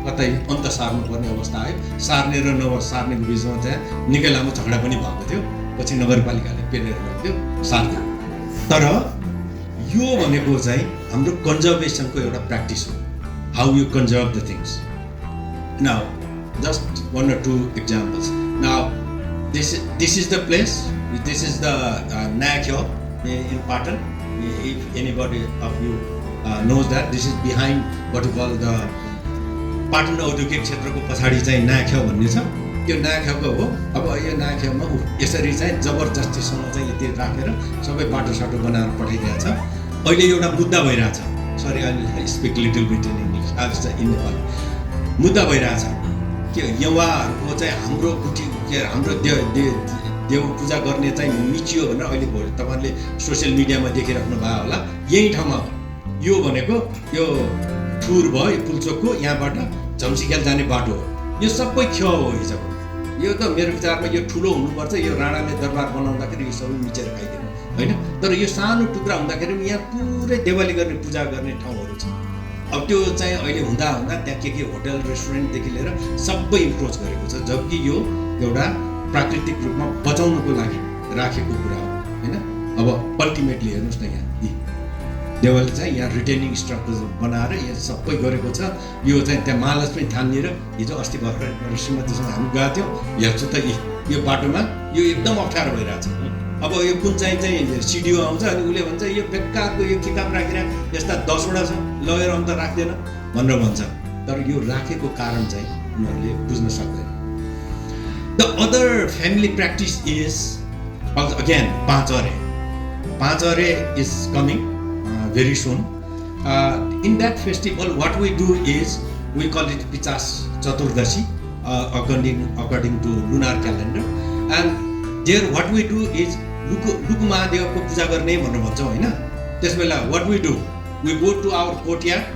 कतै अन्त सार्नुपर्ने अवस्था आयो। सार्ने र नसार्नेको बिचमा चाहिँ निकै लामो झगडा पनि भएको थियो। पछि नगरपालिकाले पेलेर लग्यो, सार्थ्यो। तर यो भनेको चाहिँ हाम्रो कन्जर्भेसनको एउटा प्र्याक्टिस हो, how you conserve the things. Now just 1 or 2 examples. Now this is the place, this is the Nakyo in Patan. If anybody of you knows that, this is behind what we call the Patan औद्योगिक क्षेत्रको पछाडि चाहिँ नाख्यो भन्ने छ। त्यो नाख्योको हो। अब यो नाख्योमा यसरी चाहिँ जबरजस्तीसँग चाहिँ यति राखेर सबै बाटो-साटो बनाएर पठाइदिएको छ। अहिले एउटा मुद्दा भइरहेछ। Sorry, I speak little bit in English, आज इन नेपाली। मुद्दा भइरहेछ के युवाहरूको चाहिँ हाम्रो गुठी के हाम्रो देव पूजा गर्ने चाहिँ मिचियो भनेर अहिले भोलि तपाईहरुले सोशल मिडियामा देखिराख्नु भयो होला। यही ठाउँमा हो। यो भनेको यो ठुर भयो पुल्चोकको, यहाँबाट झम्सीखेल जाने बाटो हो। यो सबै ख हो हिजोको। यो त मेरो विचारमा यो ठुलो हुनुपर्छ। यो राणाले दरबार बनाउँदाखेरि यो सबै मिचेर खाइदिनु हैन। तर यो सानो टुक्रा हुँदाखेरि यहाँ पुरै देवाली गर्ने पूजा गर्ने ठाउँहरू छ। अब त्यो चाहिँ अहिले हुँदा त्यहाँ के होटल रेस्टुरेन्टदेखि लिएर सबै इन्क्रोच गरेको छ। जबकि यो एउटा प्राकृतिक रूपमा बचाउनको लागि राखेको कुरा हो हैन। अब अल्टिमेटली हेर्नुस् न, यहाँ देवालले चाहिँ यहाँ रिटेनिङ स्ट्रक्चर बनाएर यहाँ सबै गरेको छ। यो चाहिँ त्यहाँ महालक्ष्मी थानिएर हिजो अस्ति भर्खर मेरो श्रीमतीसँग हामी गएको थियौँ। हेर्छु त यो बाटोमा यो एकदम अप्ठ्यारो भइरहेछ। अब यो कुन चाहिँ सिडिओ आउँछ अनि उसले भन्छ यो बेकारको यो किताब राखेर यस्ता 10 वटा छ, लगेर अन्त राख्दैन भनेर भन्छ। तर यो राखेको कारण चाहिँ उनीहरूले बुझ्न सक्दैन। The other family practice is again पाँचरे is coming very soon. In that festival, what we do is we call it Pichas Chaturdashi according to lunar calendar. And there what we do is Luk Mahadevko puja गर्ने भनेर भन्छौँ हैन। त्यसबेला what we do, we go to our courtyard,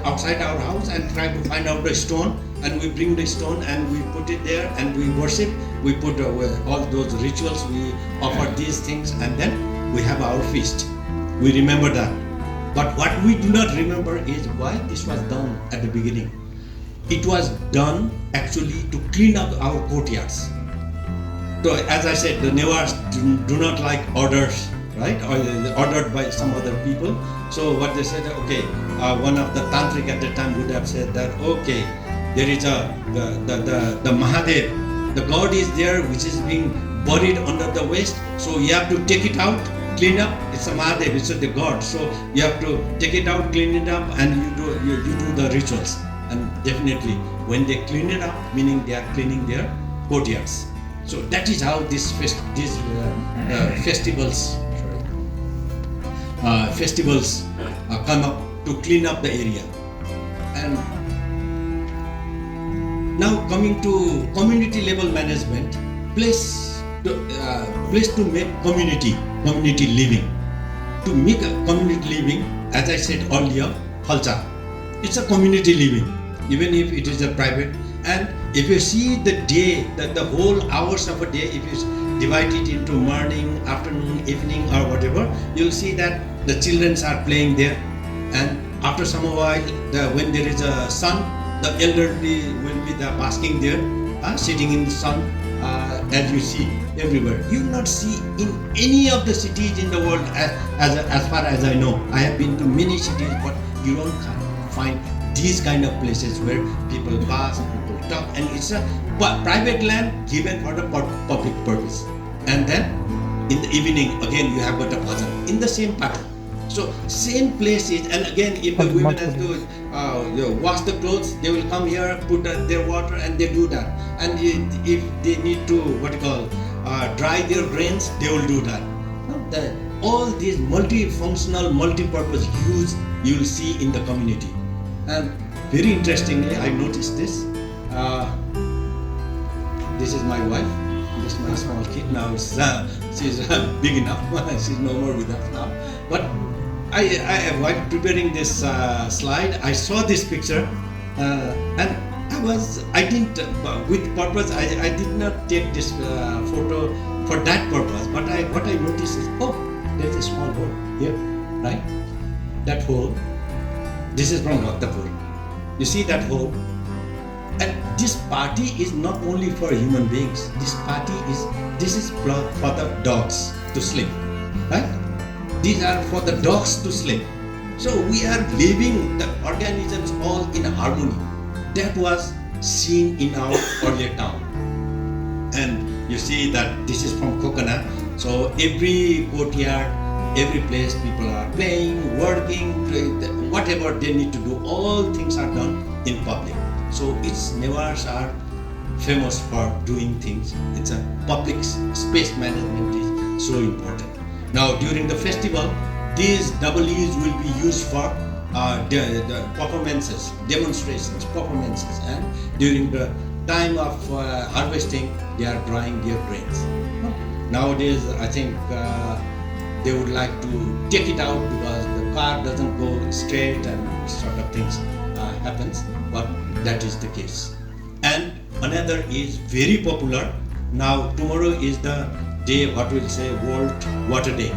outside our house and try to find out the stone, and we bring the stone and we put it there and we worship. We put all those rituals, we offer these things, and then we have our feast. We remember that. But what we do not remember is why this was done at the beginning. It was done actually to clean up our courtyards. So as I said, the Newars do not like orders, right? Or ordered by some other people. So what they said, okay, one of the tantric at the time would have said that, okay, there is the Mahadev, the god is there which is being buried under the waste. So you have to take it out clean up. It's a Mahadev, it's the god. So you have to take it out, clean it up, and you do the rituals. And definitely, when they clean it up, meaning they are cleaning their courtyards. So that is how these festivals come up to clean up the area. And now coming to community level management, place to make community living. To make a community living, as I said earlier, culture. It's a community living, even if it is a private. And if you see the day, the whole hours of a day, if you divide it into morning, afternoon, evening, or whatever, you'll see that the children are playing there. And after some while, when there is a sun, the elderly will be basking there, sitting in the sun, as you see everywhere. You will not see in any of the cities in the world, as far as I know. I have been to many cities, but you don't find these kind of places where people bask, people talk, and it's a private land given for the public purpose. And then in the evening, again, you have got a bhajan in the same pattern. So same places, and again, if the women have to wash the clothes, they will come here, put their water, and they do that. And if they need to dry their grains, they will do that. All these multifunctional, multi-purpose use you will see in the community. And very interestingly, I noticed this. This is my wife. This is my small kid. Now she's big enough. She's no more with us now. But while preparing this slide, I saw this picture, and I didn't with purpose. I did not take this photo for that purpose. But what I noticed is, there's a small hole here, right? That hole. This is from Bhaktapur. You see that hole? And this party is not only for human beings. This is for the dogs to sleep, right? These are for the dogs to sleep. So we are living the organisms all in harmony. That was seen in our earlier town. And you see that this is from coconut. So every courtyard, every place, people are playing, working, whatever they need to do, all things are done in public. So its Newars are famous for doing things. It's a public space management is so important. Now during the festival, these WEs will be used for the performances, demonstrations, performances, and during the time of harvesting, they are drying their grains. Nowadays, I think they would like to take it out because the car doesn't go straight and sort of things happens, but that is the case. And another is very popular. Now tomorrow is the day, what we'll say, World Water Day.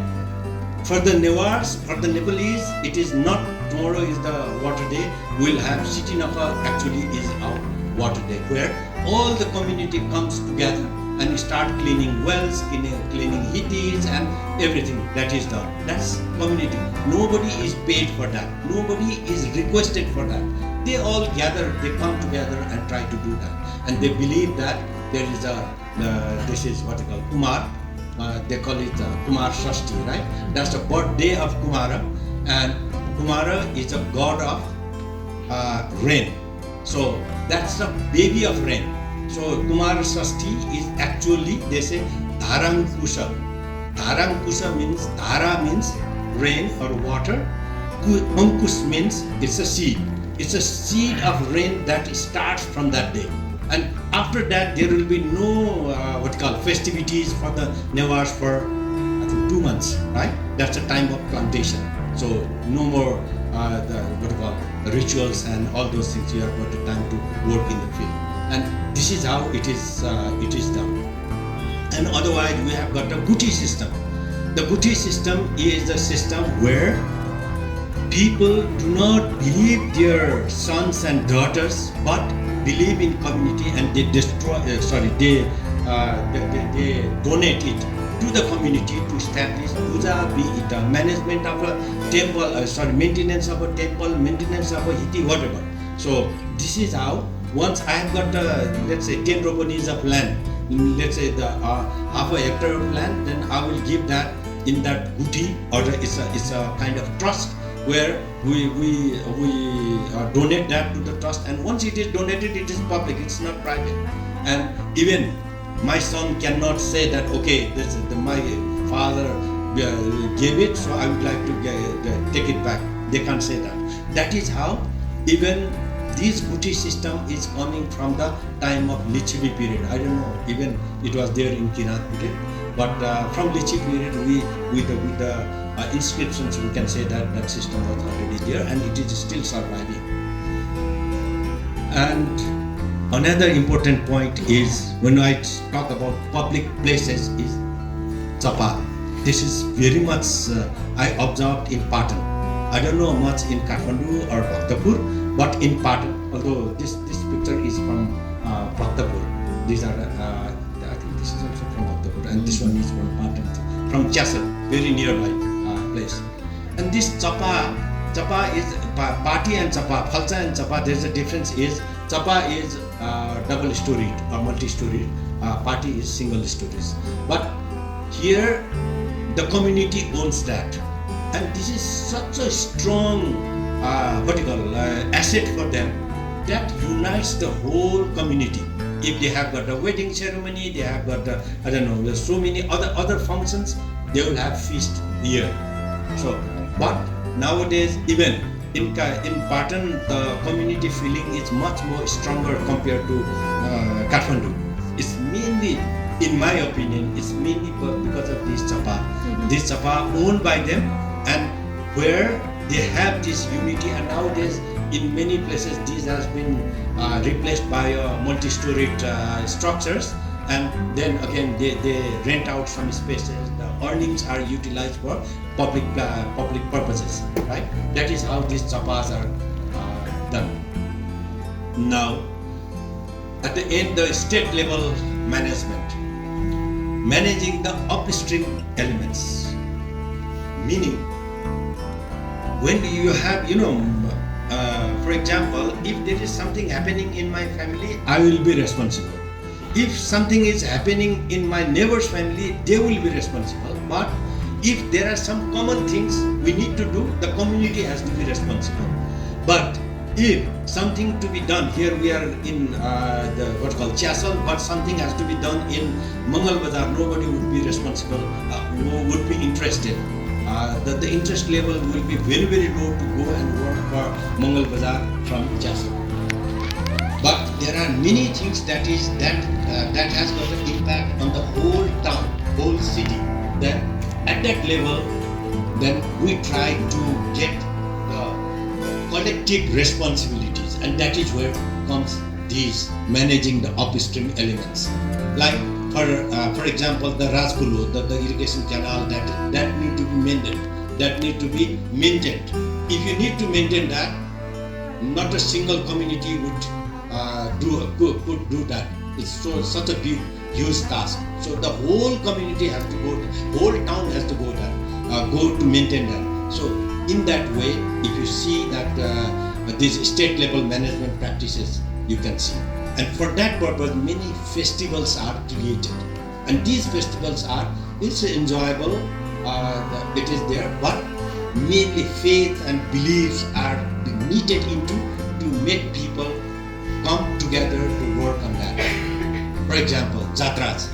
For the Newars, for the Nepalese, it is not tomorrow is the water day. We'll have City Napa actually is our water day, where all the community comes together and start cleaning wells, cleaning hitties, and everything that is done. That's community. Nobody is paid for that. Nobody is requested for that. They all gather, they come together and try to do that. And they believe that there is this is what they call Kumar. They call it Kumar Shashti, right? That's the birthday of Kumara. And Kumara is a god of rain. So that's the baby of rain. So Kumar Shashti is actually, they say, Dharankusha. Dharankusha means, Dhara means rain or water. Ankush means it's a seed. It's a seed of rain that starts from that day. And after that, there will be no festivities for the Newars for I think 2 months, right? That's the time of plantation. So no more the rituals and all those things. You have got the time to work in the field. And this is how it is done. And otherwise, we have got a Guti system. The Guti system is a system where people do not believe their sons and daughters, but believe in community, and they they donate it to the community to establish puja, be it a management of a temple, maintenance of a temple, maintenance of a hiti, whatever. So this is how. Once I have got let's say 10 ropanis of land, let's say the half a hectare of land, then I will give that in that guti, or it's a kind of trust where we donate that to the trust, and once it is donated, it is public, it's not private. And even my son cannot say that, okay, this is my father gave it, so I would like to take it back. They can't say that. That is how even this guti system is coming from the time of Lichivi period. I don't know, even it was there in Kirat period, but from Lichi period, with the inscriptions, we can say that that system was already there, and it is still surviving. And another important point is, when I talk about public places, is Chapa. This is very much I observed in Patan. I don't know much in Kathmandu or Bhaktapur, but in Patan, although this picture is from Bhaktapur. These are I think this is also from Bhaktapur, and this one is from Patan, from Chasal, very nearby place. And this Chapa is Pati and Chapa, Phalsa and Chapa. There's a difference. Is Chapa is double-storied or multi-storied. Pati is single-stories. But here, the community owns that, and this is such a strong asset for them that unites the whole community. If they have got a wedding ceremony, they have got I don't know, there's so many other functions, they will have feast here. So, but nowadays, even in Patan, the community feeling is much more stronger compared to Kathmandu. It's mainly, in my opinion, it's mainly because of this Chapa. This Chapa owned by them, and where they have this unity. And nowadays, in many places, this has been replaced by multi-storied structures, and then again they rent out some spaces. The earnings are utilized for public purposes, right? That is how these chapas are done. Now, at the end, the state level management, managing the upstream elements, meaning when you have, for example, if there is something happening in my family, I will be responsible. If something is happening in my neighbor's family, they will be responsible. But if there are some common things we need to do, the community has to be responsible. But if something to be done, here we are in what's called Chasal, but something has to be done in Mangal Bazar, nobody would be responsible, would be interested. The interest level will be very, very low to go and work for Mangal Bazar from Chasal. But there are many things that has got an impact on the whole town, whole city. Then at that level, then we try to get the collective responsibilities, and that is where comes these managing the upstream elements. Like for example, the Rajkulu, the irrigation canal that need to be mended, that need to be maintained. If you need to maintain that, not a single community would could do that. It's such a big, huge task. So the whole community has to go, whole town has to go there, go to maintain that. So in that way, if you see that these state level management practices, you can see. And for that purpose, many festivals are created. And these festivals it's enjoyable, it is there, but mainly faith and beliefs are knitted into to make people come together to work on that. For example, Jatras,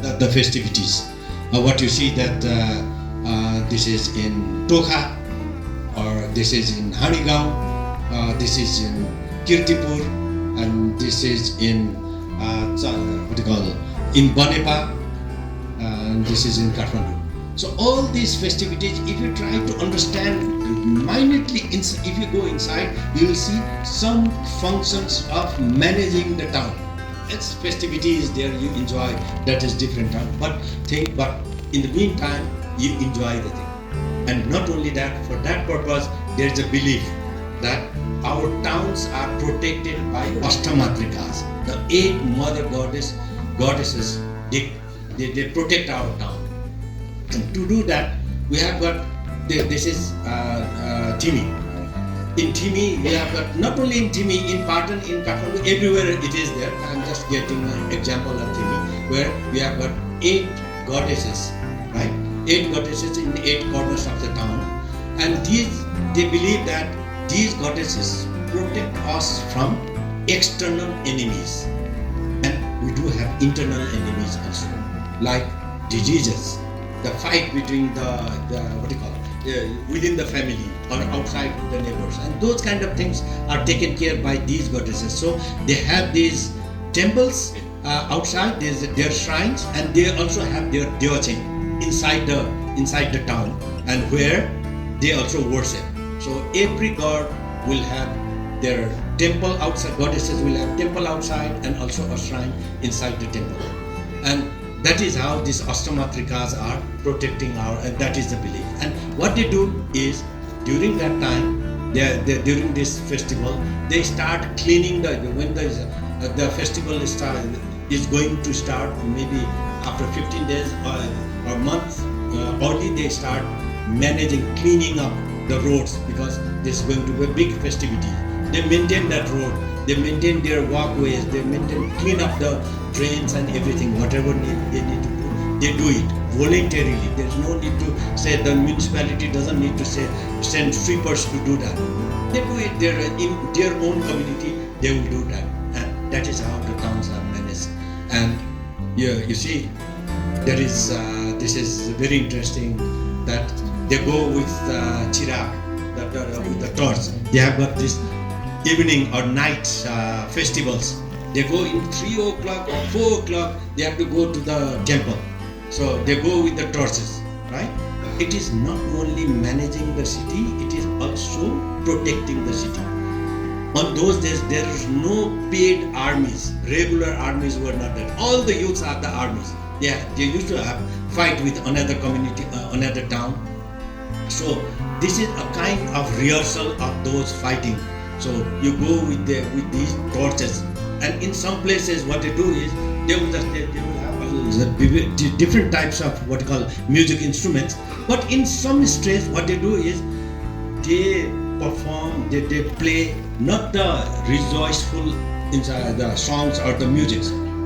the festivities. What you see that this is in Tokha, or this is in Hanigaon, this is in Kirtipur, and this is in in Banepa, and this is in Kathmandu. So all these festivities, if you try to understand minutely, if you go inside, you will see some functions of managing the town. Its festivity is there, you enjoy, that is different. But in the meantime, you enjoy the thing. And not only that, for that purpose, there is a belief that our towns are protected by Ashtamatrikas, the 8 mother goddesses. They protect our town. And to do that, we have got, this is Timi. In Timi, we have got, not only in Timi, in Patan, in Kathmandu, everywhere it is there. I am just getting an example of Timi, where we have got 8 goddesses, right? 8 goddesses in 8 corners of the town, and they believe that these goddesses protect us from external enemies, and we do have internal enemies also, like diseases, the fight between the what do you call it, within the family or outside the neighbors, and those kind of things are taken care by these goddesses. So they have these temples outside, there's their shrines, and they also have their deochen inside the town, and where they also worship. So every god will have their temple outside, goddesses will have temple outside and also a shrine inside the temple. And that is how these Astamatrikas are protecting and that is the belief. And what they do is, during that time, during this festival, they start cleaning when the festival is going to start, maybe after 15 days or month early, they start managing cleaning up the roads, because this is going to be a big festivity. They maintain that road, they maintain their walkways, they clean up the drains and everything, whatever they need to do, they do it voluntarily. There's no need to say, the municipality doesn't need to send sweepers to do that. They do it in their own community, they will do that. And that is how the towns are managed. And yeah, you see, this is very interesting that they go with chirag, with the torch. They have got this evening or night festivals. They go in 3 o'clock or 4 o'clock, they have to go to the temple. So they go with the torches, right? It is not only managing the city, it is also protecting the city. On those days, there is no paid armies. Regular armies were not there. All the youths are the armies. Yeah, they used to have fight with another community, another town. So this is a kind of rehearsal of those fighting. So you go with these torches, and in some places what they do is they will have different types of what you call music instruments. But in some states, what they do is they perform, they play not the rejoiceful the songs or the music.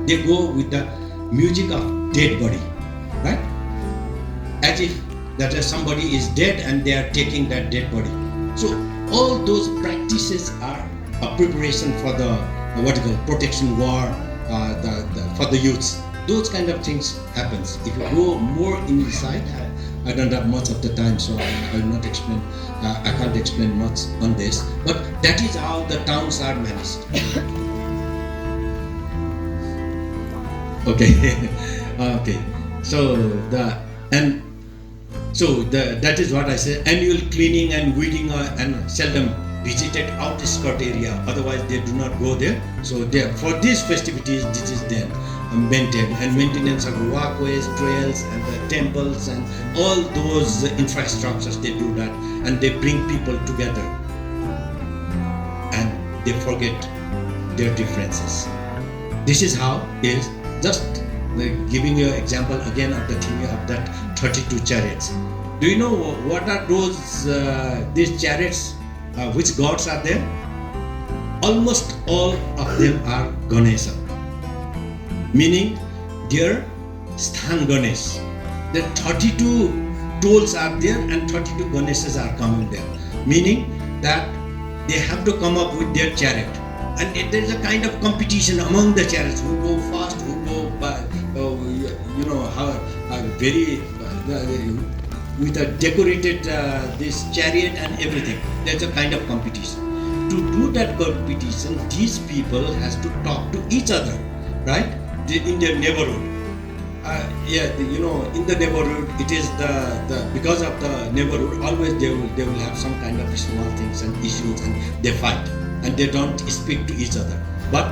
They go with the music of dead body, right? As if that somebody is dead and they are taking that dead body. So all those practices are a preparation for the what you call protection war, for the youths. Those kind of things happens. If you go more inside, I don't have much of the time, so I will not explain. I can't explain much on this. But that is how the towns are managed. Okay, okay. So that is what I say. Annual cleaning and weeding and seldom visited outskirt area. Otherwise, they do not go there. So for these festivities, this is then maintained, and maintenance of walkways, trails, and the temples, and all those infrastructures. They do that, and they bring people together, and they forget their differences. This is how is just giving you an example again of the thing of that 32 chariots. Do you know what are these chariots? Which gods are there? Almost all of them are Ganesha, meaning their Sthan Ganesh. The 32 tolls are there and 32 Ganeshas are coming there, meaning that they have to come up with their chariot. And there is a kind of competition among the chariots, who go fast, who go by, very with a decorated this chariot and everything. There's a kind of competition. To do that competition, these people has to talk to each other, right? In their neighborhood. In the neighborhood, it is the because of the neighborhood, always they will have some kind of small things and issues, and they fight and they don't speak to each other. But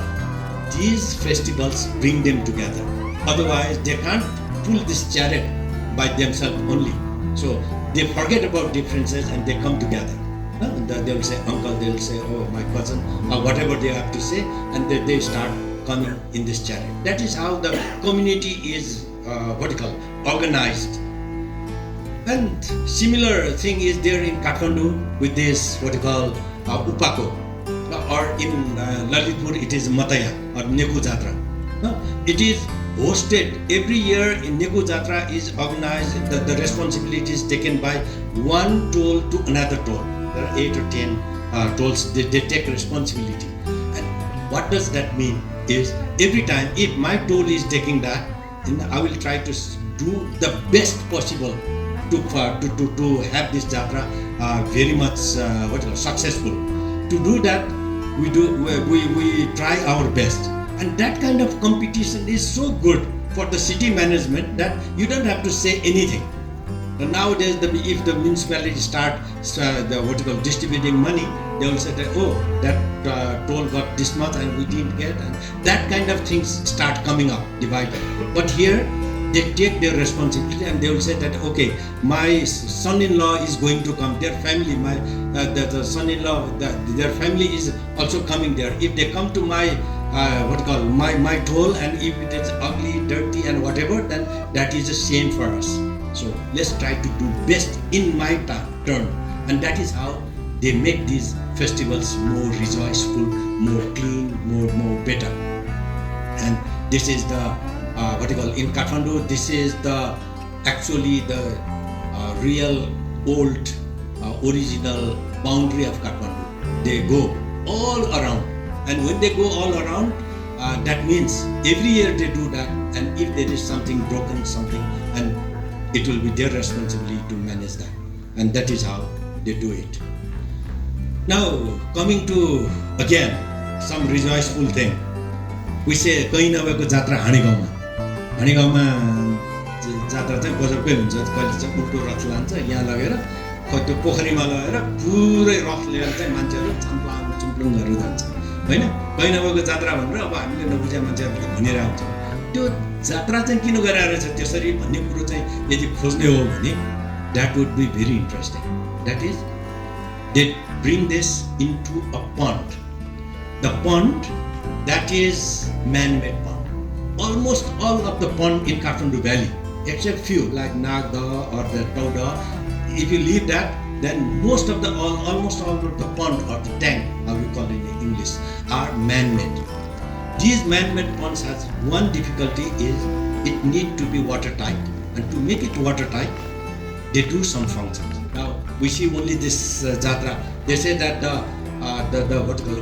these festivals bring them together. Otherwise, they can't pull this chariot by themselves only. So they forget about differences and they come together. They will say uncle, they will say my cousin, or whatever they have to say, and they start coming in this chariot. That is how the community is organized. And similar thing is there in Kathmandu with this Upako, or in Lalitpur it is Mataya or Neku Jatra. It is hosted every year in Negu Jatra is organized. The responsibility is taken by one toll to another toll. There are 8 or 10 tolls. They take responsibility. And what does that mean? Is every time if my toll is taking that, then I will try to do the best possible to have this jatra very much successful. To do that, we try our best, and that kind of competition is so good for the city management that you don't have to say anything. Nowadays, if the municipality start distributing money, they will say that, oh, that toll got this much and we didn't get, and that kind of things start coming up, divided. But here, they take their responsibility and they will say that, okay, my son-in-law is going to come, their family, the son-in-law, their family is also coming there. If they come to my my toll, and if it is ugly, dirty and whatever, then that is a shame for us. So let's try to do best in my turn, and that is how they make these festivals more rejoiceful, more clean, more better. And this is the in Kathmandu, this is the actually the real old original boundary of Kathmandu. They go all around, and when they go all around, that means every year they do that, and if there is something broken, and it will be their responsibility to manage that, and that is how they do it. Now coming to again some rejoiceful thing, we say कहीं नभएको जात्रा हाँडीगाउँमा जात्रा चाहिँ गजबकै हुन्छ। कहिले चाहिँ उल्टो रथ लान्छ यहाँ लगेर त्यो पोखरीमा लगेर पुरै रथ लिएर चाहिँ मान्छेहरू चुम्प्लुङहरू जान्छ होइन। कहीँ नभएको जात्रा भनेर अब हामीले नबुझे मान्छेहरूले भनेर आउँछ। त्यो जात्रा चाहिँ किन गराएर छ त्यसरी भन्ने कुरो चाहिँ यदि खोज्ने हो भने that would be very interesting. That is, they bring this into a pond. The pond that is man-made pond. Almost all of the pond in Kathmandu Valley, except few like Nagda or the Tauda, if you leave that, then almost all of the pond or the tank, how we call it in English, are man-made. These man-made ponds has one difficulty, is it need to be watertight, and to make it watertight, they do some functions. Now we see only this jatra. They say that the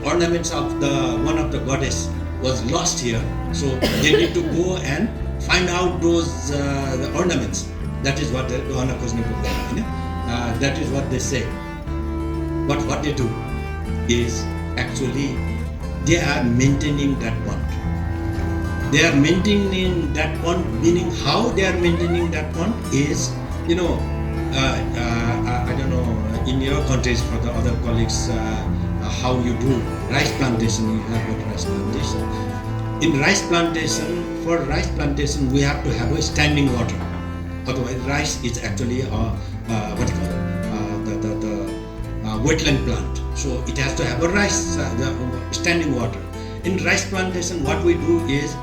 ornaments of the one of the goddess was lost here, so they need to go and find out those the ornaments. That is what that is what they say. But what they do is actually they are maintaining that pond. They are maintaining that pond, meaning how they are maintaining that pond is, I don't know in your countries for the other colleagues how you do rice plantation. You have got rice plantation. In rice plantation, for rice plantation we have to have a standing water. Otherwise, rice is actually a wetland plant. So it has to have a rice standing water. In rice plantation, what we do is,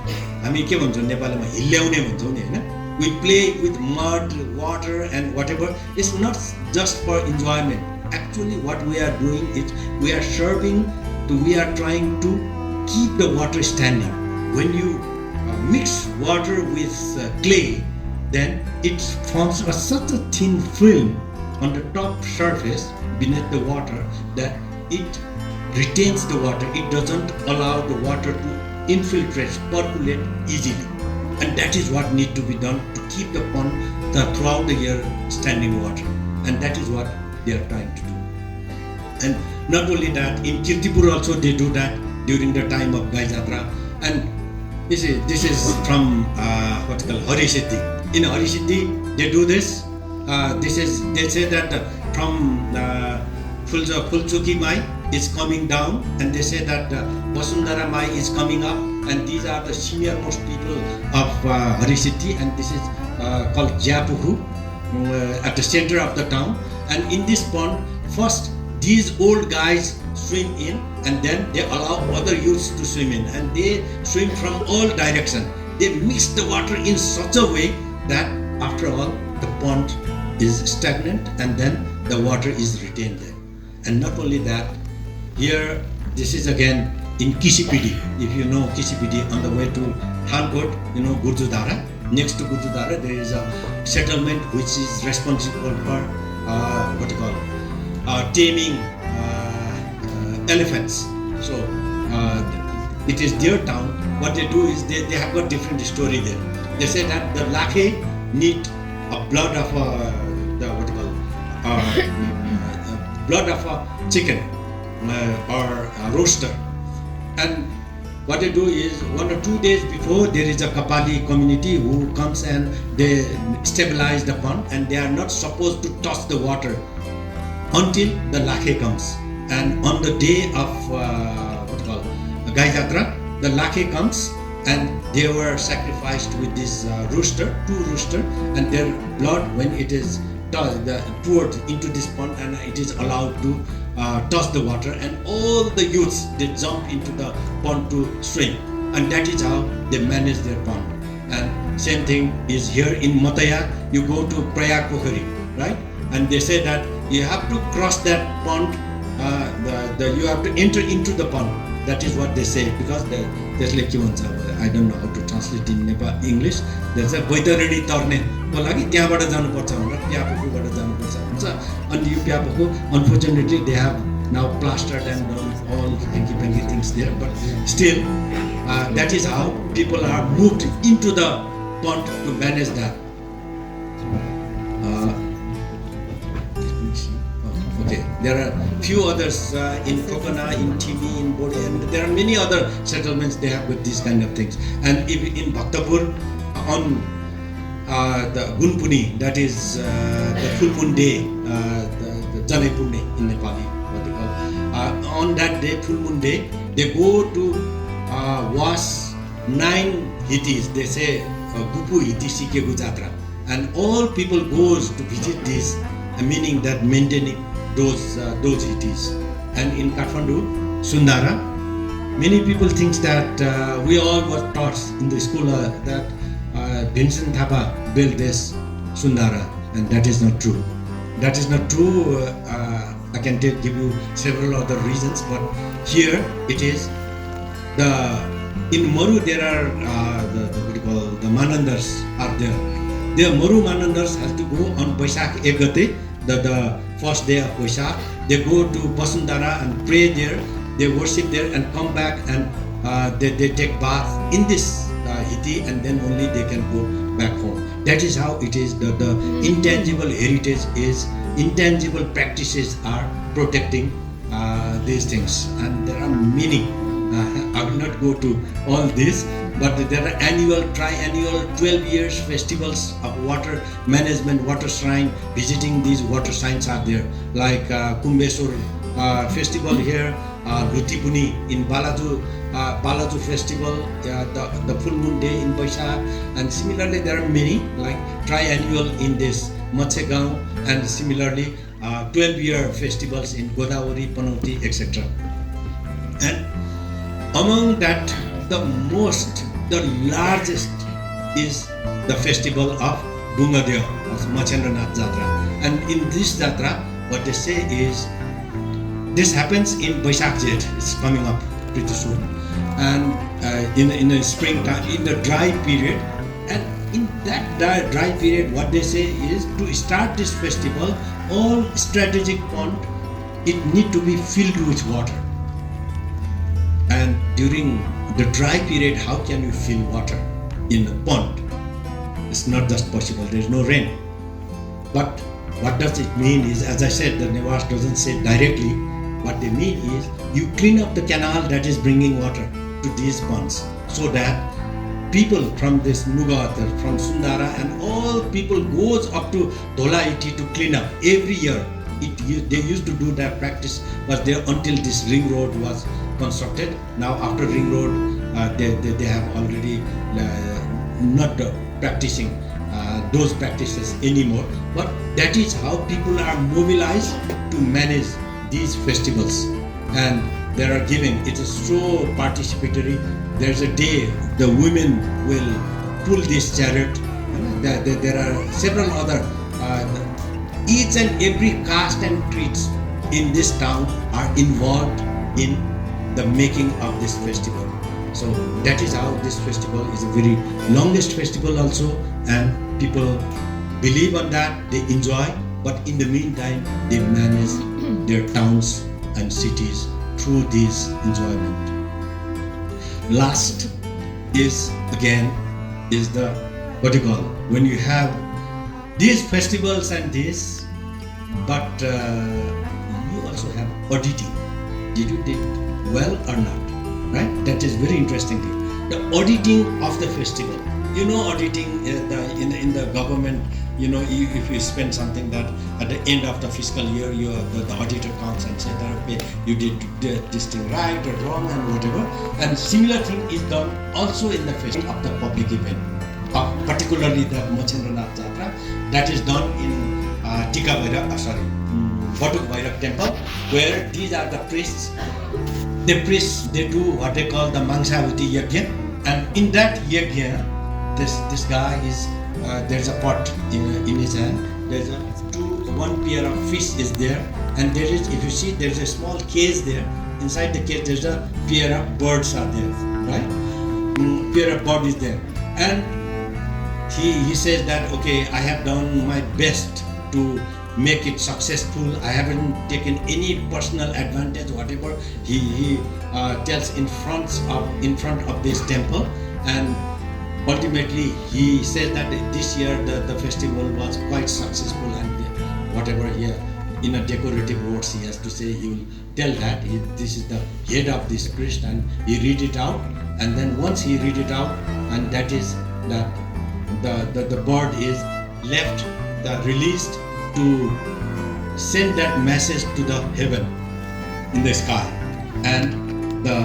we play with mud, water and whatever. It's not just for enjoyment. Actually what we are doing is we are trying to keep the water standing. When you mix water with clay, then it forms such a thin film on the top surface beneath the water that it retains the water. It doesn't allow the water to infiltrate, percolate easily. And that is what needs to be done to keep the pond throughout the year standing water. And that is what they are trying to do. And not only that, in Kirtipur also they do that during the time of Gai Jatra. And this is from what's called Harisiddhi. In Harisiddhi they do this. They say that from Fulchuki Mai is coming down, and they say that Vasundhara Mai is coming up, and these are the senior most people of Harisiddhi, and this is called Japuhu at the center of the town. And in this pond, first these old guys swim in, and then they allow other youths to swim in, and they swim from all directions. They mix the water in such a way that after all the pond is stagnant, and then the water is retained there. And not only that, here this is again in Kisipidi. If you know Kisipidi, on the way to Thalkot, you know Gurdudara. Next to Gurdudara, there is a settlement which is responsible for what you call taming elephants. So it is their town. What they do is they have got different story there. They say that the Lakhe need a blood of the what you call blood of a chicken or a rooster, and what they do is 1 or 2 days before there is a Kapali community who comes and they stabilize the pond, and they are not supposed to touch the water until the Lakhe comes. And on the day of what you call Gai Jatra, the Lakhe comes and they were sacrificed with this rooster, 2 rooster, and their blood, when it is poured into this pond and it is allowed to touch the water, and all the youths, they jump into the pond to swim, and that is how they manage their pond. And same thing is here in Mataya. You go to Prayag Pokhari, right? And they say that you have to cross that pond, you have to enter into the pond. That is what they say, because there's like I don't know how to translate in English. There's a Boitarani Tarne. को लागि त्यहाँबाट जानुपर्छ भनेर प्यापोकोबाट जानुपर्छ भन्छ. अनि यो प्यापोको unfortunately they have now plastered and done all hanky-panky things there, but still that is how people are moved into the pond to manage that. Okay, there are few others in Kokana, in Timi, in Bode, and there are many other settlements they have with these kind of things. And if in Bhaktapur, on the Gunpuni, that is the full moon day, the Janai Punne in Nepali, what they call. On that day, full moon day, they go to wash 9 hitis. They say Gupu hiti Sikegu Jatra, and all people goes to visit this, meaning that maintaining those hitis. And in Kathmandu, Sundara, many people think that we all were taught in the school that Vincent Thapa built this Sundara, and that is not true. That is not true. I can give you several other reasons, but here it is. In Maru there are what you call the Manandars are there. The Maru Manandars have to go on Baishakh Egate, the first day of Baishakh. They go to Basundara and pray there. They worship there and come back, and they take bath in this hiti, and then only they can go back home. That is how it is. The intangible heritage is, intangible practices are protecting these things, and there are many. I will not go to all this, but there are triannual 12 years festivals of water management, water shrine. Visiting these water shrines are there, like Kumbesur festival here, Rutipuni in Balaju festival, the full moon day in Baishakh, and similarly there are many like triannual in this Matsegao, and similarly 12-year festivals in Godavari, Panauti, etc. And among that, the largest is the festival of Dungadeo, of Machendranath Jatra. And in this Jatra, what they say is, this happens in Baishakh Jet. It's coming up pretty soon, and in the springtime, in the dry period. And in that dry period, what they say is, to start this festival, all strategic pond, it need to be filled with water. And during the dry period, how can you fill water in a pond? It's not just possible. There is no rain. But what does it mean is, as I said, the Nevas doesn't say directly. What they mean is, you clean up the canal that is bringing water to these ponds, so that people from this Nugawatar, from Sundara, and all people goes up to Dholaiti to clean up every year. They used to do that practice was there until this ring road was constructed. Now after ring road, they have already not practicing those practices anymore. But that is how people are mobilized to manage these festivals, and they are giving. It is so participatory. There's a day the women will pull this chariot. There are several other. Each and every caste and creeds in this town are involved in the making of this festival. So that is how this festival is a very longest festival also, and people believe on that, they enjoy, but in the meantime they manage their towns and cities through this enjoyment. Last is again is the what you call when you have these festivals and this, but you also have auditing. Did you did well or not? Right? That is very interesting thing. The auditing of the festival. You know, auditing in the government. You know, if you spend something that at the end of the fiscal year, the auditor comes and says that okay, you did this thing right or wrong and whatever. And similar thing is done also in the festival of the public event, particularly the Mochendranath Jatra that is done in Tika Bhairav, Batuk Bhairav temple, where these are the priests. The priests, they do what they call the Mangshavuti Yajna, and in that Yajna, this guy is there's a pot in his hand. There's one pair of fish is there, and there is, if you see, there's a small cage there. Inside the cage, there's a pair of birds are there, right? Pair of bird is there, and he says that okay, I have done my best to make it successful. I haven't taken any personal advantage, whatever. He tells in front of this temple, and ultimately he says that this year the festival was quite successful, and whatever here in a decorative words he has to say, he will tell that this is the head of this priest, and he read it out, and then once he read it out, and that is that the bird is left, released to send that message to the heaven in the sky, and the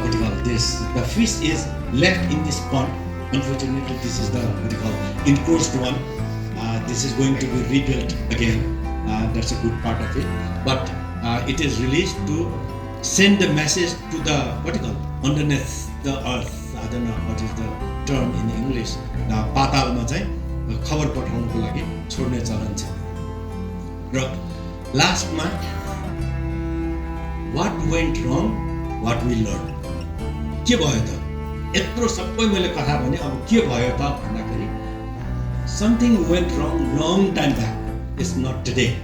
what do you call this? The fish is left in this pond. Unfortunately, this is the what do you call enclosed one. This is going to be rebuilt again. That's a good part of it. But it is released to send the message to the what do you call underneath the earth. I don't know what is the term in English. पातालमा चाहिँ खबर पठाउनको लागि छोड्ने चलन छ। र लास्टमा what went wrong, what we learned. के भयो त? यत्रो सबै मैले कथा भने अब के भयो त भन्दाखेरि something went wrong long time back. It's not today.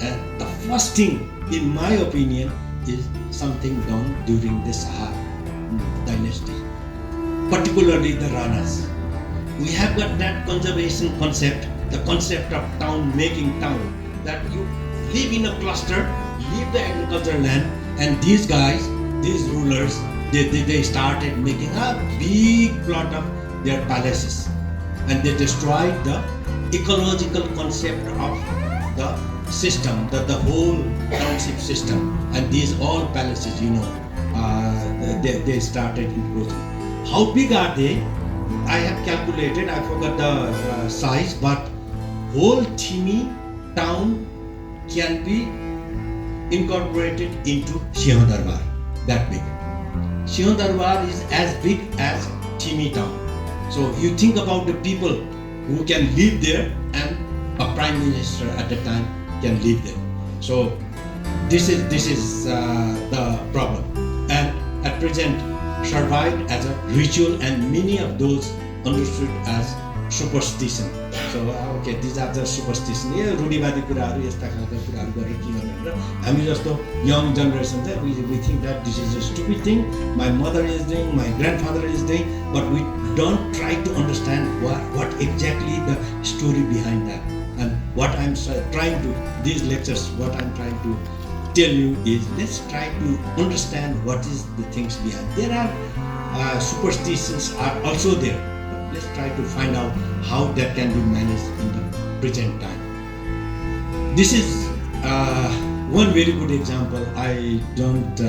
And the first thing, in my opinion, is something done during the Sahar dynasty, particularly the Ranas. We have got that conservation concept, the concept of town, making town, that you live in a cluster, leave the agricultural land, and these guys, these rulers, they started making a big plot of their palaces, and they destroyed the ecological concept of the system, the whole township system, and these all palaces, you know, they started encroaching. How big are they? I have calculated, I forgot the size, but whole Thimi town can be incorporated into Siho Darbar, that big. Siho Darbar is as big as Thimi town. So you think about the people who can live there, and a prime minister at the time can live there. So this is the problem, and at present survived as a ritual, and many of those understood as superstition. So okay, these are the superstition. यो रूढिवादी कुराहरू यस्ता खालका कुराहरू गरेर के गर्ने र हामी जस्तो young generation चाहिँ we think that this is a stupid thing, my mother is doing, my grandfather is doing, but we don't try to understand what exactly the story behind that. And what I'm trying to, these lectures, what I'm trying to tell you is, let's try to understand what is the things behind. There are superstitions are also there, but let's try to find out how that can be managed in the present time. This is one very good example. I don't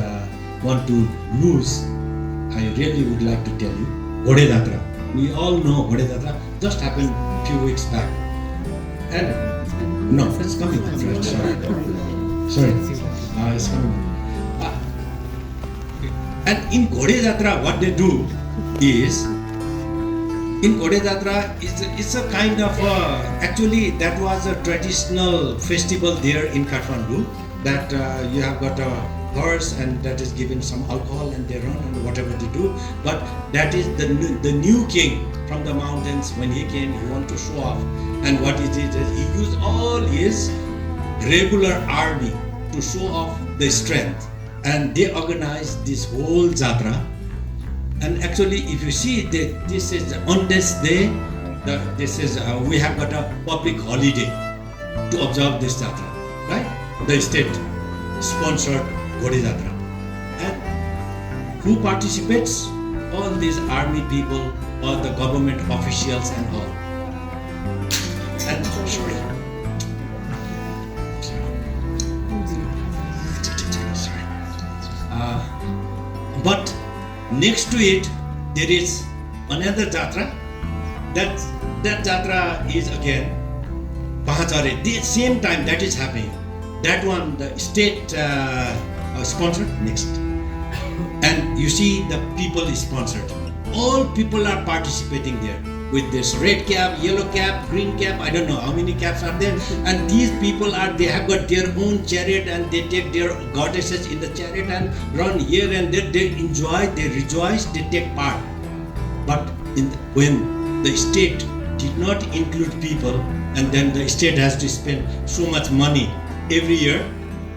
want to lose. I really would like to tell you. Ghode Jatra. We all know Ghode Jatra just happened few weeks back. And no, it's coming. Sorry. It's coming. And in Ghode Jatra, what they do is, in Ghode Jatra, it's a kind of actually that was a traditional festival there in Kathmandu, that you have got horse, and that is given some alcohol, and they run and whatever they do. But that is the new king from the mountains. When he came, he wanted to show off, and what he did is he used all his regular army to show off the strength, and they organized this whole jatra. And actually, if you see that this is on this day, this is we have got a public holiday to observe this jatra, right? The state sponsored Godi Jatra. And who participates? All these army people, all the government officials and all. And sorry. But next to it, there is another jatra. That jatra is again Pahachare. The same time that is happening. That one, the state sponsored next. And you see the people is sponsored. All people are participating there with this red cap, yellow cap, green cap. I don't know how many caps are there. And these people they have got their own chariot, and they take their goddesses in the chariot and run here and there. They enjoy, they rejoice, they take part. But when the state did not include people, and then the state has to spend so much money every year,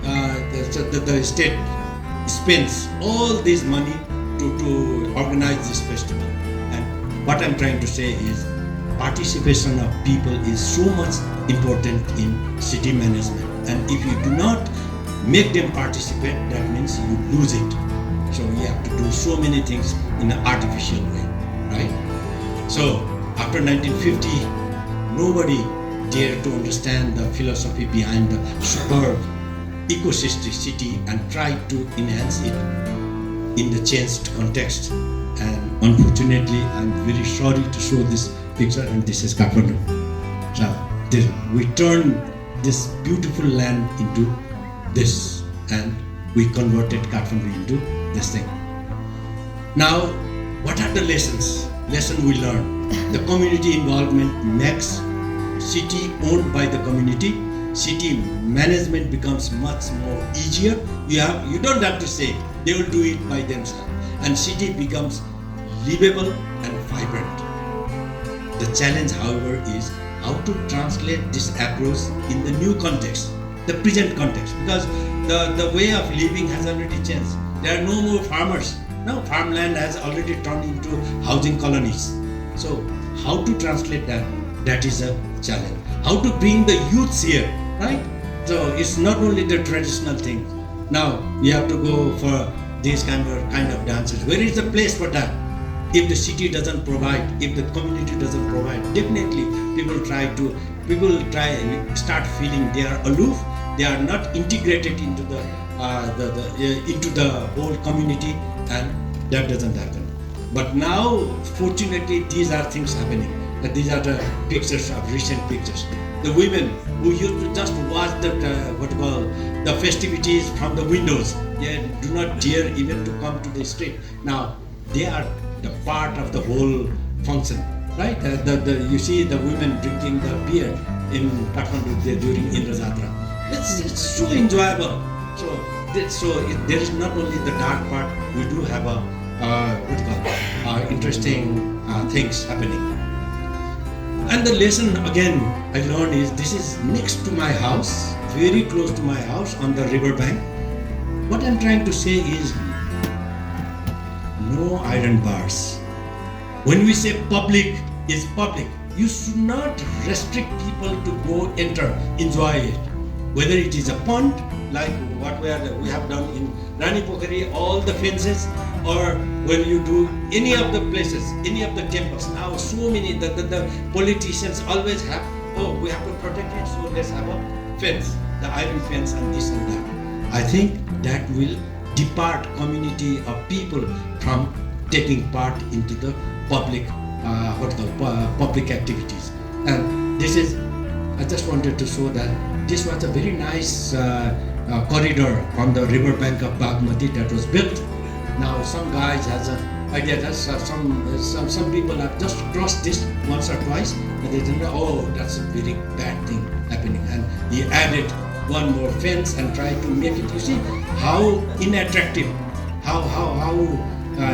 the state spends all this money to organize this festival. And what I'm trying to say is participation of people is so much important in city management. And if you do not make them participate, that means you lose it. So you have to do so many things in an artificial way, right? So after 1950, nobody dared to understand the philosophy behind the superb ecosystem city and try to enhance it in the changed context. And unfortunately, I'm very sorry to show this picture, and this is Kathmandu. So we turned this beautiful land into this, and we converted Kathmandu into this thing. Now, what are the lessons? Lesson we learn. The community involvement makes city owned by the community. City management becomes much more easier. You don't have to say, they will do it by themselves. And city becomes livable and vibrant. The challenge, however, is how to translate this approach in the new context, the present context, because the way of living has already changed. There are no more farmers. Now farmland has already turned into housing colonies. So how to translate that? That is a challenge. How to bring the youths here, right? So it's not only the traditional things. Now we have to go for these kind of dances. Where is the place for that? If the city doesn't provide, if the community doesn't provide, definitely people start feeling they are aloof. They are not integrated into the whole community, and that doesn't happen. But now, fortunately, these are things happening. These are the pictures of recent pictures. The women who used to just watch the festivities from the windows, they do not dare even to come to the street. Now they are the part of the whole function, right? You see the women drinking the beer in Kathmandu during Indra Jatra. It's so enjoyable. So there is not only the dark part. We do have interesting things happening. And the lesson again I learned is this is next to my house, very close to my house on the river bank. What I'm trying to say is no iron bars. When we say public is public, you should not restrict people to go enter, enjoy it. Whether it is a pond like what we have done in Rani Pokhari, all the fences, or when you do any of the places, any of the temples. Now so many, the politicians always have, we have to protect it, so let's have a fence, the iron fence and this and that. I think that will depart community of people from taking part into the public public activities. And this is, I just wanted to show that this was a very nice corridor on the river bank of Bagmati that was built. Now some guys has an idea that some people have just crossed this once or twice, and they think, oh, that's a very bad thing happening, and he added one more fence and try to make it. You see how unattractive, how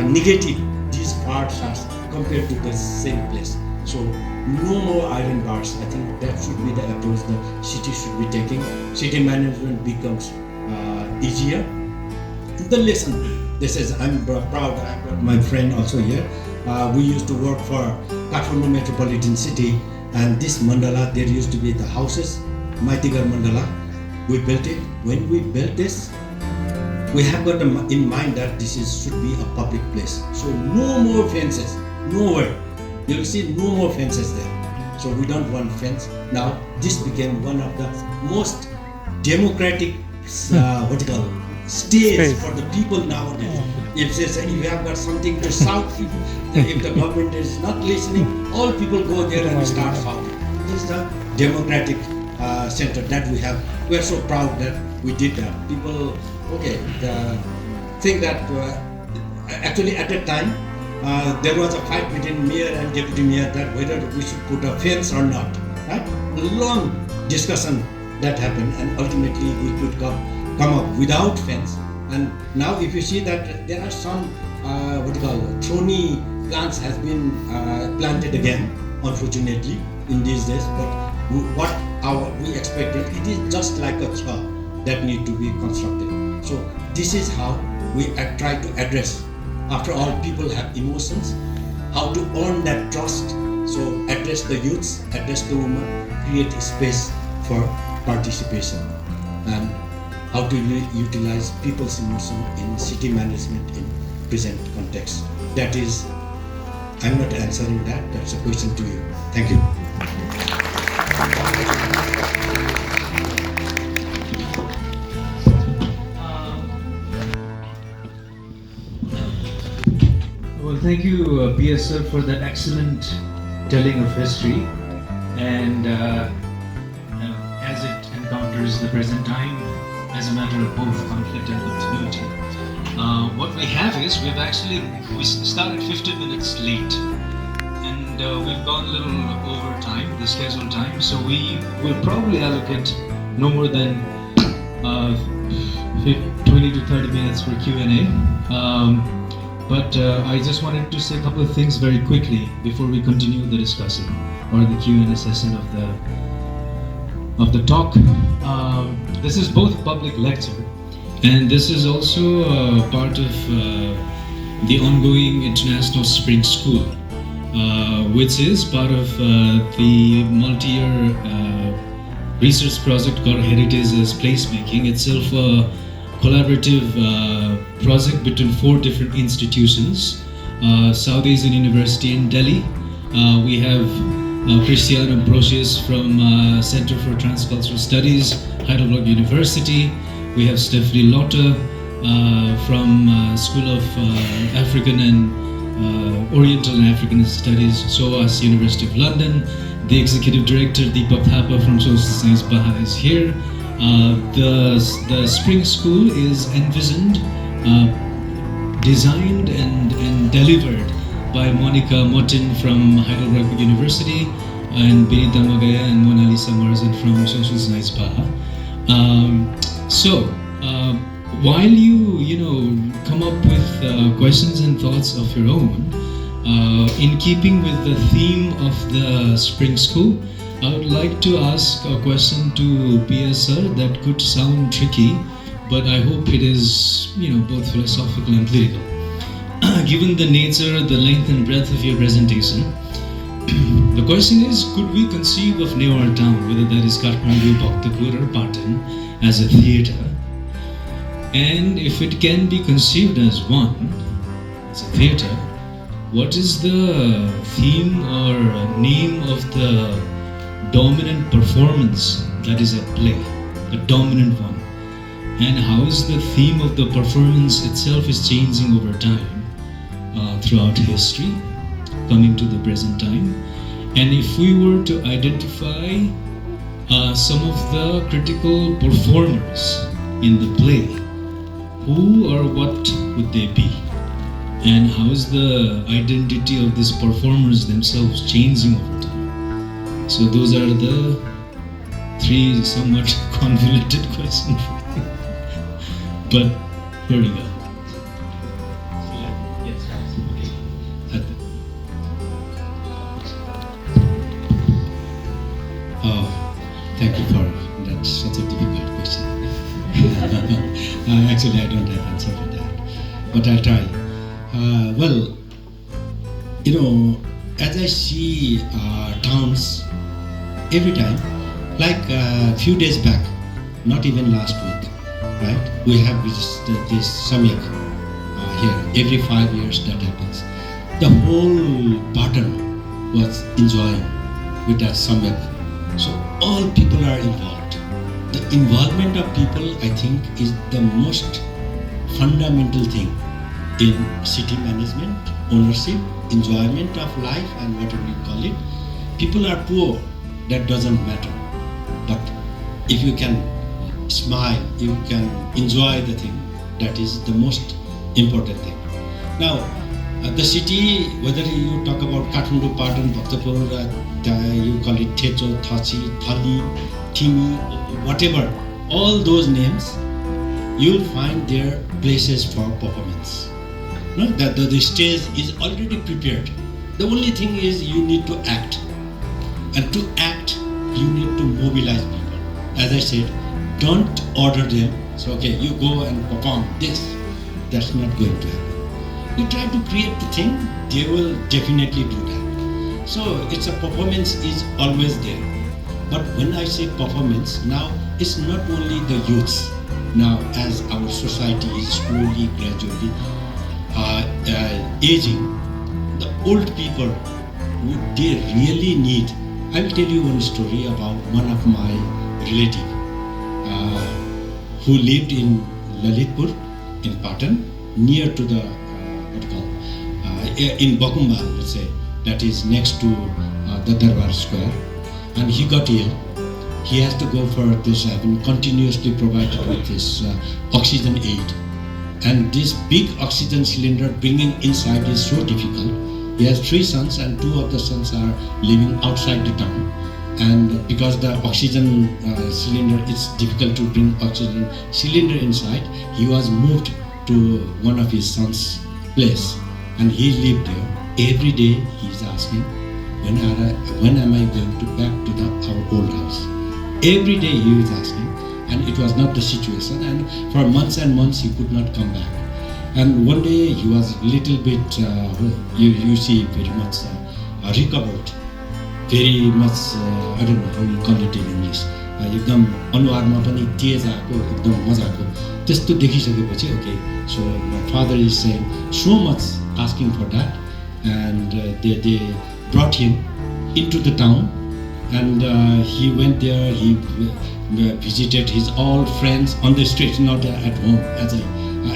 negative these parts are compared to the same place. So no more iron bars. I think that should be the approach the city should be taking. City management becomes easier. The lesson, this is, I'm proud, I've got my friend also here. We used to work for Kathmandu Metropolitan City, and this mandala, there used to be the houses, Maitigar mandala. We built it. When we built this, we have got in mind that this should be a public place. So no more fences, nowhere. You'll see no more fences there. So we don't want fence. Now this became one of the most democratic, stage for the people nowadays. If you have got something to shout, if the government is not listening, all people go there and start shouting. This is the democratic center that we have. We are so proud that we did that. People, think that actually at that time there was a fight between mayor and deputy mayor that whether we should put a fence or not. Right? A long discussion that happened, and ultimately we could come up without fence. And now if you see that there are some thorny plants has been planted again, unfortunately in these days, but what we expected, it is just like a chair that need to be constructed. So this is how we try to address. After all, people have emotions, how to earn that trust. So address the youths, address the women, create a space for participation, and how to utilize people's emotion in city management in present context. That is, I'm not answering that, that's a question to you. Thank you. Well, thank you, PS sir, for that excellent telling of history, and as it encounters the present time as a matter of both conflict and continuity. What we have is we started 15 minutes late, and we've gone a little over time, the scheduled time, so we will probably allocate no more than 20 to 30 minutes for Q&A. But I just wanted to say a couple of things very quickly before we continue the discussion or the Q&A session of the talk. This is both a public lecture, and this is also part of the ongoing International Spring School, which is part of the multi-year research project called Heritage as Placemaking, itself a collaborative project between 4 different institutions. South Asian University in Delhi, we have Cristiano Ambrosius from Center for Transcultural Studies, Heidelberg University. We have Stephanie Lotte from School of African and Oriental and African Studies, SOAS, University of London. The Executive Director, Deepak Thapa from Social Science Baha is here. The Spring School is envisioned, designed and delivered by Monica Motin from Heidelberg University, and Benita Magaya and Mona Lisa Marzan from Social Science Baha. While you come up with questions and thoughts of your own, in keeping with the theme of the Spring School, I would like to ask a question to PS sir that could sound tricky, but I hope it is both philosophical and political. Given the nature, the length and breadth of your presentation, the question is, could we conceive of Newar town, whether that is Kathmandu, Bhaktapur or Patan, as a theatre? And if it can be conceived as one, as a theatre, what is the theme or name of the dominant performance that is at play, the dominant one? And how is the theme of the performance itself is changing over time, throughout history, coming to the present time? And if we were to identify some of the critical performers in the play, who or what would they be? And how is the identity of these performers themselves changing over time? So those are the three somewhat convoluted questions, but here we go. Yes. Okay. Oh, thank you for that. Such a difficult question. Actually, I don't have answer for that, but I'll try. Well, as I see towns every time, like a few days back, not even last week, right? We have this Samyak here. Every 5 years that happens. The whole Patan was enjoying with that Samyak. So all people are involved. The involvement of people, I think, is the most fundamental thing in city management, ownership, enjoyment of life, and whatever you call it. People are poor, that doesn't matter. But if you can smile, you can enjoy the thing, that is the most important thing. Now, the city, whether you talk about Kathmandu, Patan, Bhaktapur, you call it Techo, Thachi, Thali, Timi, whatever, all those names, you'll find their places for performance. No? That the stage is already prepared. The only thing is you need to act. And to act, you need to mobilize people. As I said, don't order them. So, okay, you go and perform this. That's not going to happen. You try to create the thing, they will definitely do that. So, it's a performance is always there. But when I say performance, now it's not only the youths. Now, as our society is slowly, gradually aging, the old people, they really need. I will tell you one story about one of my relative who lived in Lalitpur in Patan, near to the in Bakumbal, let's say, that is next to the Darbar Square, and he got ill. He has to go for this, I've been continuously provided with this oxygen aid. And this big oxygen cylinder bringing inside is so difficult. He has 3 sons and 2 of the sons are living outside the town. And because the oxygen cylinder, it's difficult to bring oxygen cylinder inside, he was moved to one of his sons' place. And he lived there. Every day he is asking, when am I going to back to our old house? Every day he was asking, and it was not the situation, and for months and months he could not come back. And one day he was a little bit, you see, very much recovered, very much, I don't know how you call it in English, एकदम अनुहारमा पनि तेज आएको, एकदम मजाको त्यस्तो देखिसकेपछि, okay, so my father is saying so much asking for that, and they brought him into the town, and he went there. He visited his old friends on the street, not at home,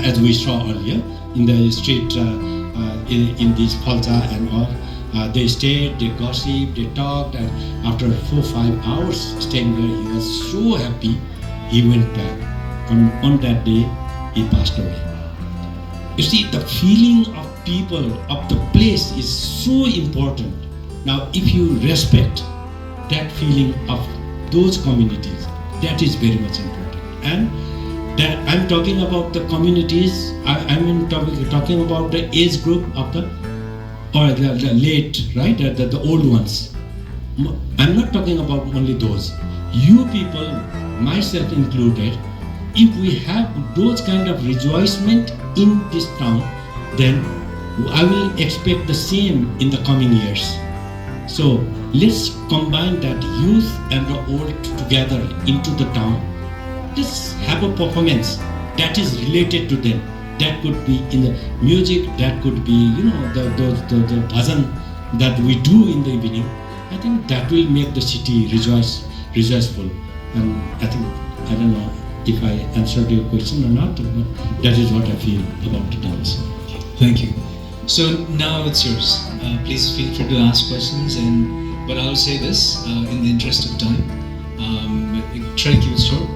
as we saw earlier in the street, in this Falta and all. They stayed, they gossiped, they talked, and after 4-5 hours staying there, he was so happy. He went back, and on that day he passed away. You see, the feeling of people, of the place is so important. Now, if you respect that feeling of those communities, that is very much important. And that I'm talking about the communities, I'm talking about the age group of the late, right, the old ones. I'm not talking about only those. You people, myself included, if we have those kind of rejoicement in this town, then I will expect the same in the coming years. So let's combine that youth and the old together into the town. Let's have a performance that is related to them. That could be in the music, that could be, the bhajan that we do in the evening. I think that will make the city rejoiceful. And I think, I don't know if I answered your question or not, but that is what I feel about the dance. Thank you. So now it's yours. Please feel free to ask questions, but I'll say this in the interest of time. Try to keep it short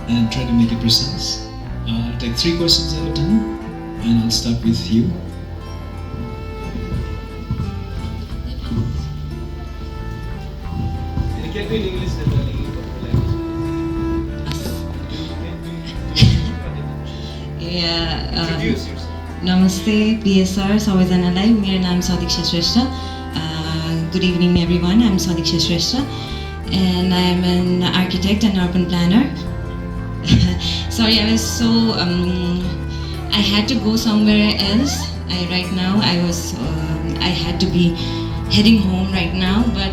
and try to make it precise. I'll take 3 questions at a time, and I'll start with you. It can be in English. Introduce yourself. नमस्ते PSR सबैजनालाई मेरो नाम सदिक्षा श्रेष्ठ good evening everyone I'm Sadiksha Shrestha and I am an architect and urban planner sorry I was so I had to go somewhere else right now I had to be heading home right now but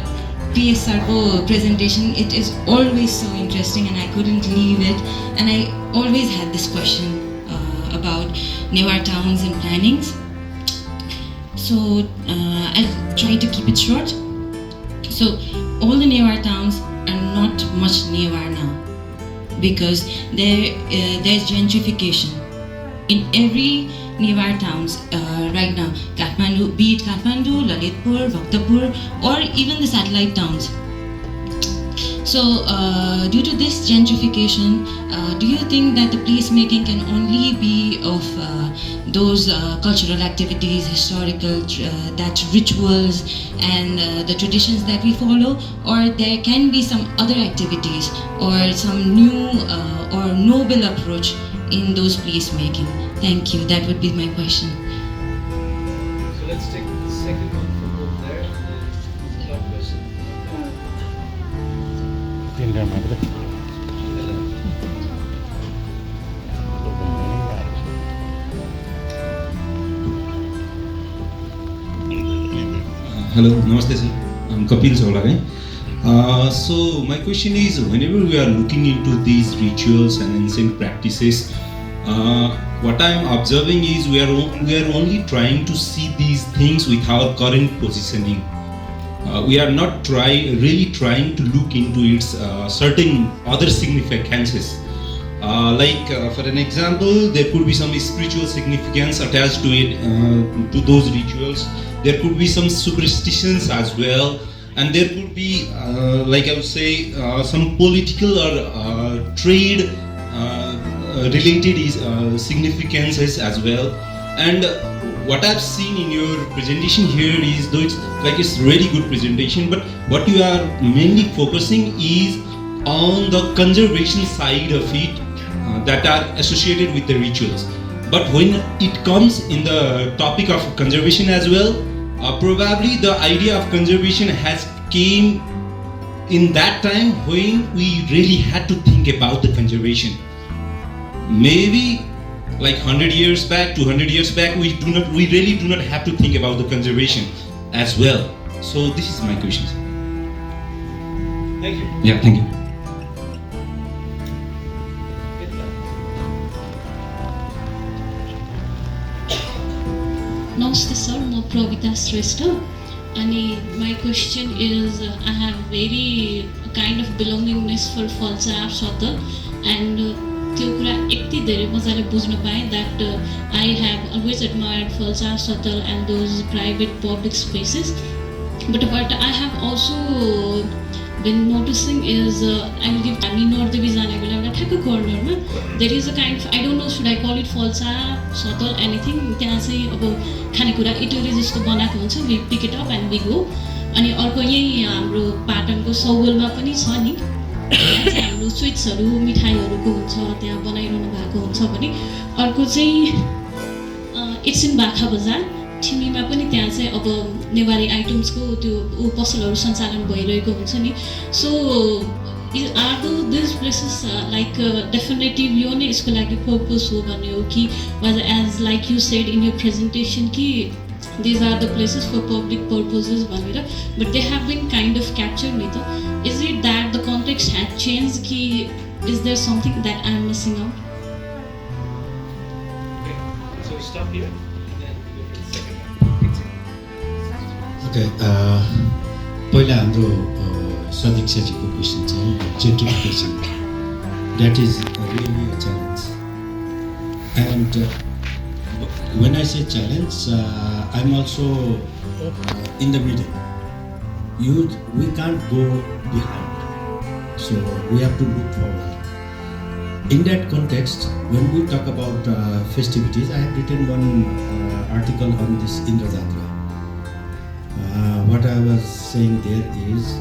PSR presentation it is always so interesting and I couldn't leave it and I always had this question about Newar towns and plannings. So I'll try to keep it short. So all the Newar towns are not much Newar now because there's gentrification in every Newar towns right now. Kathmandu, be it Kathmandu, Lalitpur, Bhaktapur, or even the satellite towns. So, due to this gentrification, do you think that the placemaking can only be of those cultural activities, historical, that rituals and the traditions that we follow, or there can be some other activities or some new or noble approach in those placemaking? Thank you. That would be my question. So let's take the second one from over there. The third person. Hello, Namaste sir. I'm Kapil Saulare. So my question is, whenever we are looking into these rituals and ancient practices, what I'm observing is we are only trying to see these things with our current positioning. We are not really trying to look into its certain other significances. For an example, there could be some spiritual significance attached to it, to those rituals. There could be some superstitions as well, and there could be, I would say, some political or trade related significances as well. And what I've seen in your presentation here is, though it's really good presentation, but what you are mainly focusing is on the conservation side of it that are associated with the rituals. But when it comes in the topic of conservation as well, probably the idea of conservation has came in that time when we really had to think about the conservation. Maybe like 100 years back, 200 years back, we really do not have to think about the conservation as well. So this is my question. Thank you. Yeah, thank you. Namaste sir, I'm Pravita Shrestha. And my question is, I have very kind of belongingness for Falsa Shata and त्यो कुरा यति धेरै मजाले बुझ्न पाएँ that I have always admired Falsa Shuttle and those private public spaces. But what I have also been noticing is I will give Tami Nordevi जाने बेला एउटा ठ्याक्क कर्नरमा there is a kind of, I don't know should I call it Falsa Shuttle anything, त्यहाँ चाहिँ अब खानेकुरा Italy जस्तो बनाएको हुन्छ, we pick it up and we go. अनि अर्को यही हाम्रो पाटनको सौगोलमा पनि छ नि, हाम्रो स्विट्सहरू मिठाईहरूको हुन्छ, त्यहाँ बनाइरहनु भएको हुन्छ भने अर्को चाहिँ इट्स इन बाखा बजार ठिमीमा पनि त्यहाँ चाहिँ अब नेवारी आइटम्सको त्यो पसलहरू सञ्चालन भइरहेको हुन्छ नि. So are this places like definitive यो नै यसको लागि पर्पस हो भन्ने हो कि was as like you said in your presentation कि these are the places for public purposes भनेर, but they have been kind of captured ni ta. Is it that the context had changed ki is there something that I am missing out? Okay, so stop here and then go for the second one. Okay, पहिला हाम्रो सदीक्षाजीको question चाहिँ जेन्ट्रिफिकेसन, that is really a challenge. And when I say challenge, I'm also in the middle. We can't go behind, so we have to look forward. In that context, when we talk about festivities, I have written one article on this Indra Jatra. What I was saying there is,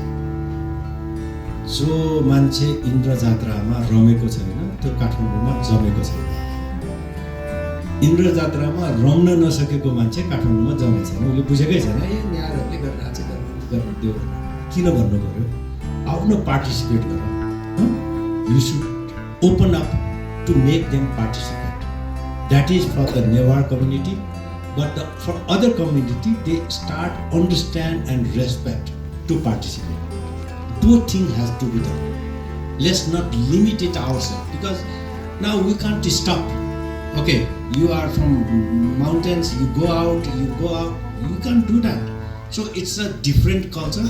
जो मान्छे इन्द्र जात्रामा रमेको छैन त्यो काठमाडौँमा जमेको छैन. इन्द्र जात्रामा रम्न नसकेको मान्छे काठमाडौँमा जम्मै छैन, उसले बुझेकै छैन नेहारहरूले गरिरहेको छ गर्नु त्यो किन भन्नु पऱ्यो, आउनु पार्टिसिपेट गर, you should open up to make them participate. That is for the Newar community, but for other community they start understand and respect to participate. Both things has to be done. Let's not limit it ourselves, because now we can't stop. Okay, you are from mountains, you go out, you can't do that. So it's a different culture.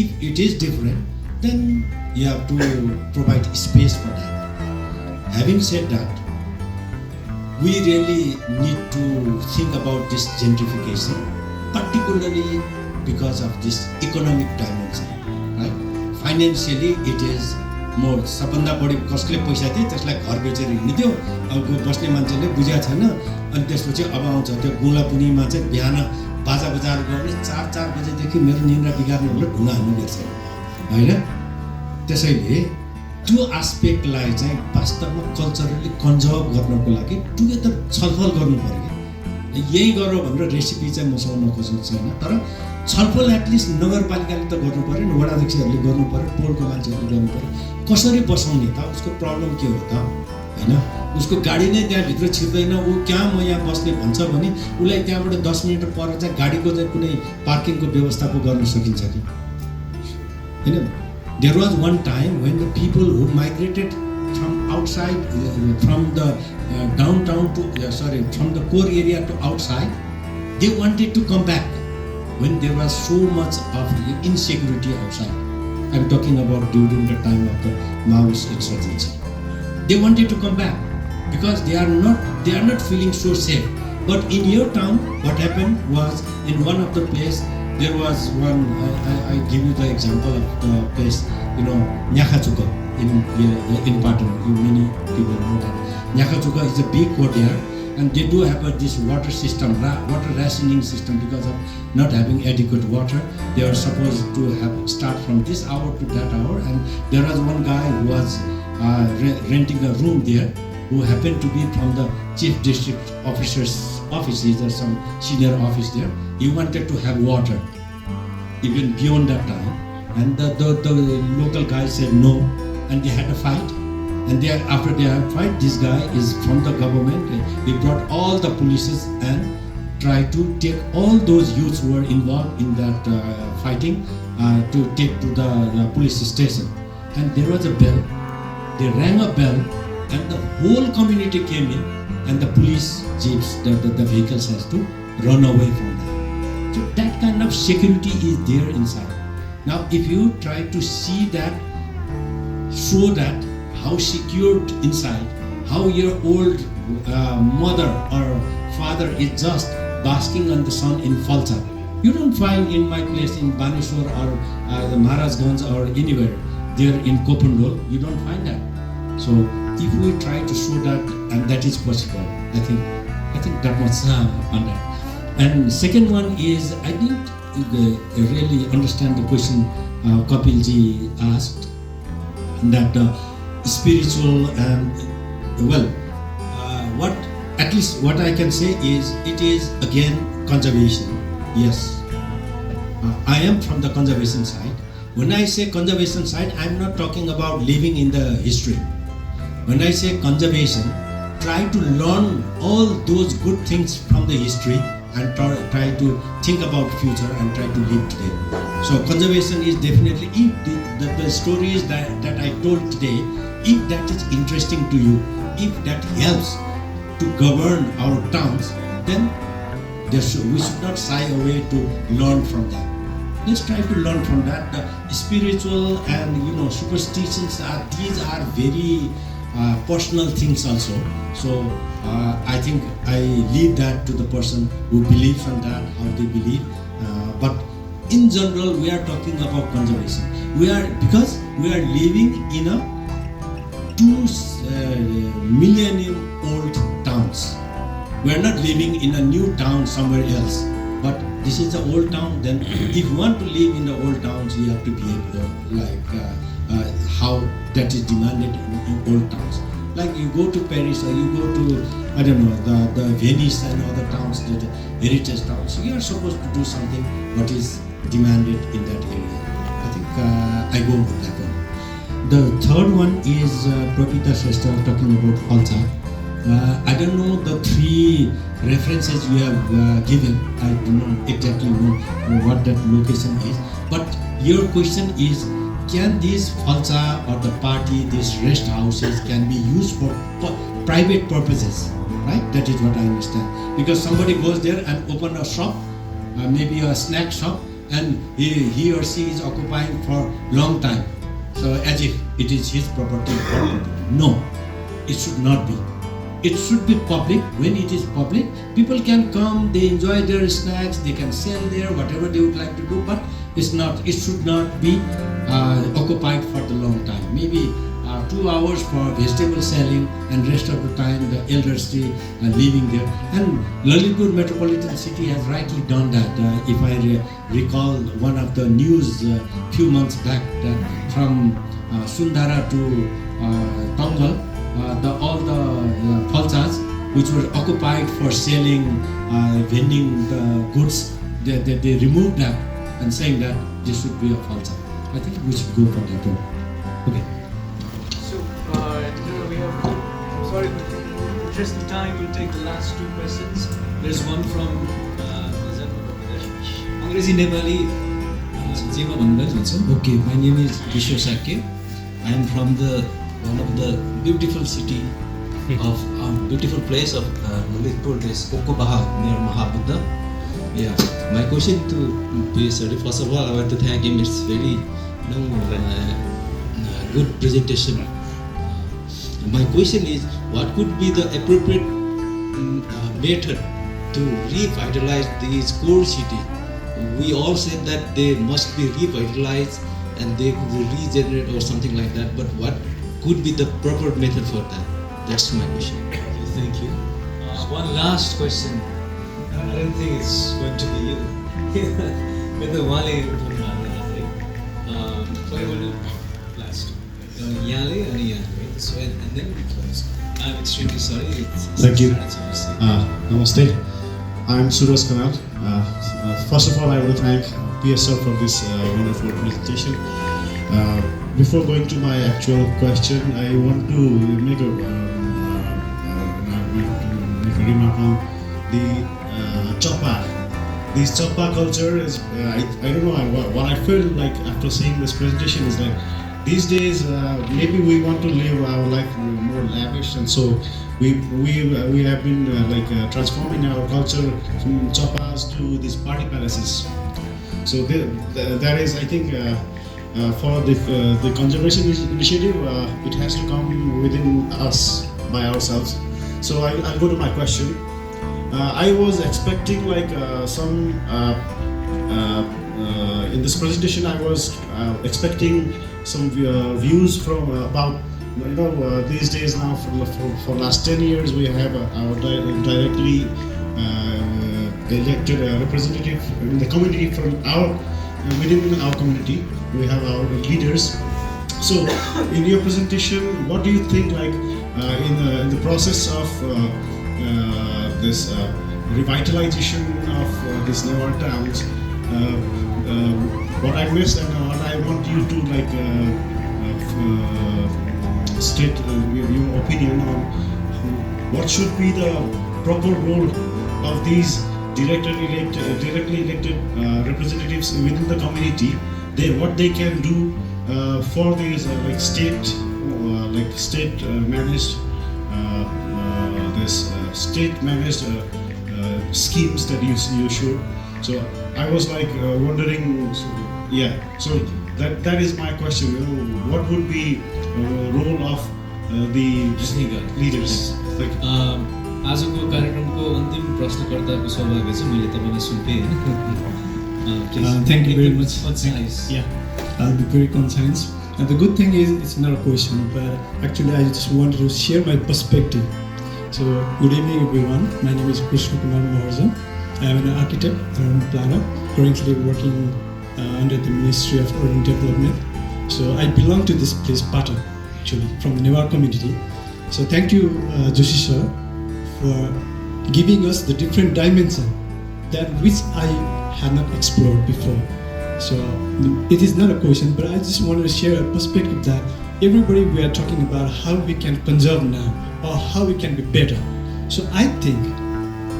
If it is different, then you have to provide space for that. Having said that, we really need to think about this gentrification, particularly because of this economic dimension, right? Financially it is more. सबभन्दा बढी कसले पैसा दिए त्यसलाई घर बेचेर हिँड्थ्यो. अब बस्ने मान्छेले बुझेको छैन, अनि त्यसपछि अब आउँछ त्यो गुलापुनीमा चाहिँ बिहान बाजा बजार गर्ने 4 बजेदेखि मेरो निन्द्रा बिगार्ने भनेर ढुङ्गा हान्नु देख्छ होइन. त्यसैले त्यो एस्पेक्टलाई चाहिँ वास्तवमा कल्चरली कन्जर्भ गर्नको लागि टुगेदर छलफल गर्नु पर्यो. यही गर भनेर रेसिपी चाहिँ मसँग नखोज्नु छैन, तर छलफल एटलिस्ट नगरपालिकाले त गर्नु पऱ्यो नि, वडाध्यक्षहरूले गर्नु पऱ्यो, टोलको मान्छेहरूले गर्नु पऱ्यो. कसरी बसाउने त, उसको प्रब्लम के हो त होइन. उसको गाडी नै त्यहाँभित्र छिर्दैन, ऊ कहाँ म यहाँ बस्ने भन्छ भने उसलाई त्यहाँबाट 10 मिनट पर चाहिँ गाडीको चाहिँ कुनै पार्किङको व्यवस्था पो गर्न सकिन्छ कि होइन. There was one time when the people who migrated from outside, from the downtown to from the core area to outside, they wanted to come back when there was so much of insecurity outside. I'm talking about during the time of the Maoist insurgency. They wanted to come back because they are not feeling so safe. But in your town, what happened was, in one of the place there was one. I give you the example of the place, Nyakachuka in Padma. Many people know that Nyakachuka is a big courtyard. And they do have this water system, water rationing system, because of not having adequate water. They are supposed to start from this hour to that hour. And there was one guy who was renting a room there, who happened to be from the chief district officer's office. Is there some senior office there? He wanted to have water, even beyond that time. And the local guy said no, and they had a fight. And after they had a fight, this guy is from the government. He brought all the polices and tried to take all those youths who were involved in that fighting to take to the police station. And there was a bell. They rang a bell, and the whole community came in, and the police jeeps, the vehicles has to run away from them. So that kind of security is there inside. Now, if you try to see that, show that how secured inside, how your old mother or father is just basking on the sun in Falsa. You don't find in my place in Baneshwar or the Maharajganj or anywhere there in Kopandol, you don't find that. So if we try to show that, and that is possible, I think that much on that. And second one is, I didn't really understand the question Kapilji asked, that spiritual and what I can say is, it is again conservation. Yes, I am from the conservation side. When I say conservation side, I am not talking about living in the history. When I say conservation, try to learn all those good things from the history and try to think about future and try to live today. So conservation is definitely, if the stories that I told today, if that is interesting to you, if that helps to govern our towns, then we should not shy away to learn from that. Let's try to learn from that. The spiritual and superstitions these are very personal things also. So I think I leave that to the person who believes on that, how they believe. But in general, we are talking about conservation. Because we are living in a 2 millennium old towns. We are not living in a new town somewhere else, but this is the old town. Then if you want to live in the old towns, you have to behave like how that is demanded in old towns. Like you go to Paris or you go to, I don't know, the Venice and other towns, the heritage towns. So you are supposed to do something what is demanded in that area. I think I go with that one. The third one is Prabhita Shrestha talking about Halsa. I don't know the three references you have given. I do not exactly know what that location is. But your question is, can these Halsa or the party, these rest houses can be used for private purposes, right? That is what I understand. Because somebody goes there and open a shop, maybe a snack shop, and he or she is occupying for long time. So as if it is his property. No, it should not be. It should be public. When it is public, people can come, they enjoy their snacks, they can sell there whatever they would like to do, but it's not. It should not be occupied for the long time. Maybe 2 hours for vegetable selling, and rest of the time the elders are living there. And Lalitpur Metropolitan City has rightly done that. If I recall one of the news few months back, that from Sundara to Tongal, all the Halsas which were occupied for selling, vending the goods, they removed that and saying that this should be a Halsa. I think we should go for that one. Okay. So, we have to, I'm sorry, but in the interest of time, we'll take the last two questions. There's one from Angrezi Nepali. Okay, my name is Vishwa Sakya. I am from one of the beautiful city of beautiful place of Lalitpur, this Okobaha near Mahabuddha. Yeah, my question to PSR, first of all, I want to thank him. It's very good presentation. My question is, what could be the appropriate method to revitalize these core cities? We all said that they must be revitalized and they could regenerate or something like that, but what could be the proper method for that? That's my question. Thank you. One last question. I don't think it's going to be you. With the Wale last. Yale and Yale. So, and then we close. I'm extremely sorry. Thank you. Namaste. I'm Suraj Kanal. First of all, I want to thank PSR for this wonderful presentation. Before going to my actual question, I want to make a remark on the Choppa. This Choppa culture is, I don't know, what I feel like after seeing this presentation is like, these days maybe we want to live our life more lavish, and so we have been transforming our culture from Choppas to these party palaces. So that is, I think, for the conservation initiative, it has to come within us by ourselves. So I'll go to my question. I was expecting some in this presentation. I was expecting some views from about these days now for last 10 years we have our directly elected representative in the community from within our community. We have our leaders. So in your presentation, what do you think in the process of this revitalization of these newer towns, what I missed and what I want you to state your opinion on what should be the proper role of these directly elected representatives within the community. What they can do for these state managed state managed schemes that you showed. So I was wondering, so that is my question. What would be role of the leaders? आजको कार्यक्रमको अन्तिम प्रश्नकर्ताको सौभाग्य चाहिँ मैले तपाईलाई सुम्पेँ हैन. Thank you very much. Nice. Yeah, I'll be very concise. And the good thing is, it's not a question, but actually I just wanted to share my perspective. So, good evening everyone. My name is Krishna Kumar Maharjan. I am an architect and planner, currently working under the Ministry of Urban Development. So, I belong to this place, Pata, actually, from the Newar community. So thank you, Joshi sir, for giving us the different dimension that which I had not explored before. So it is not a question, but I just wanted to share a perspective that everybody we are talking about how we can conserve now or how we can be better. So I think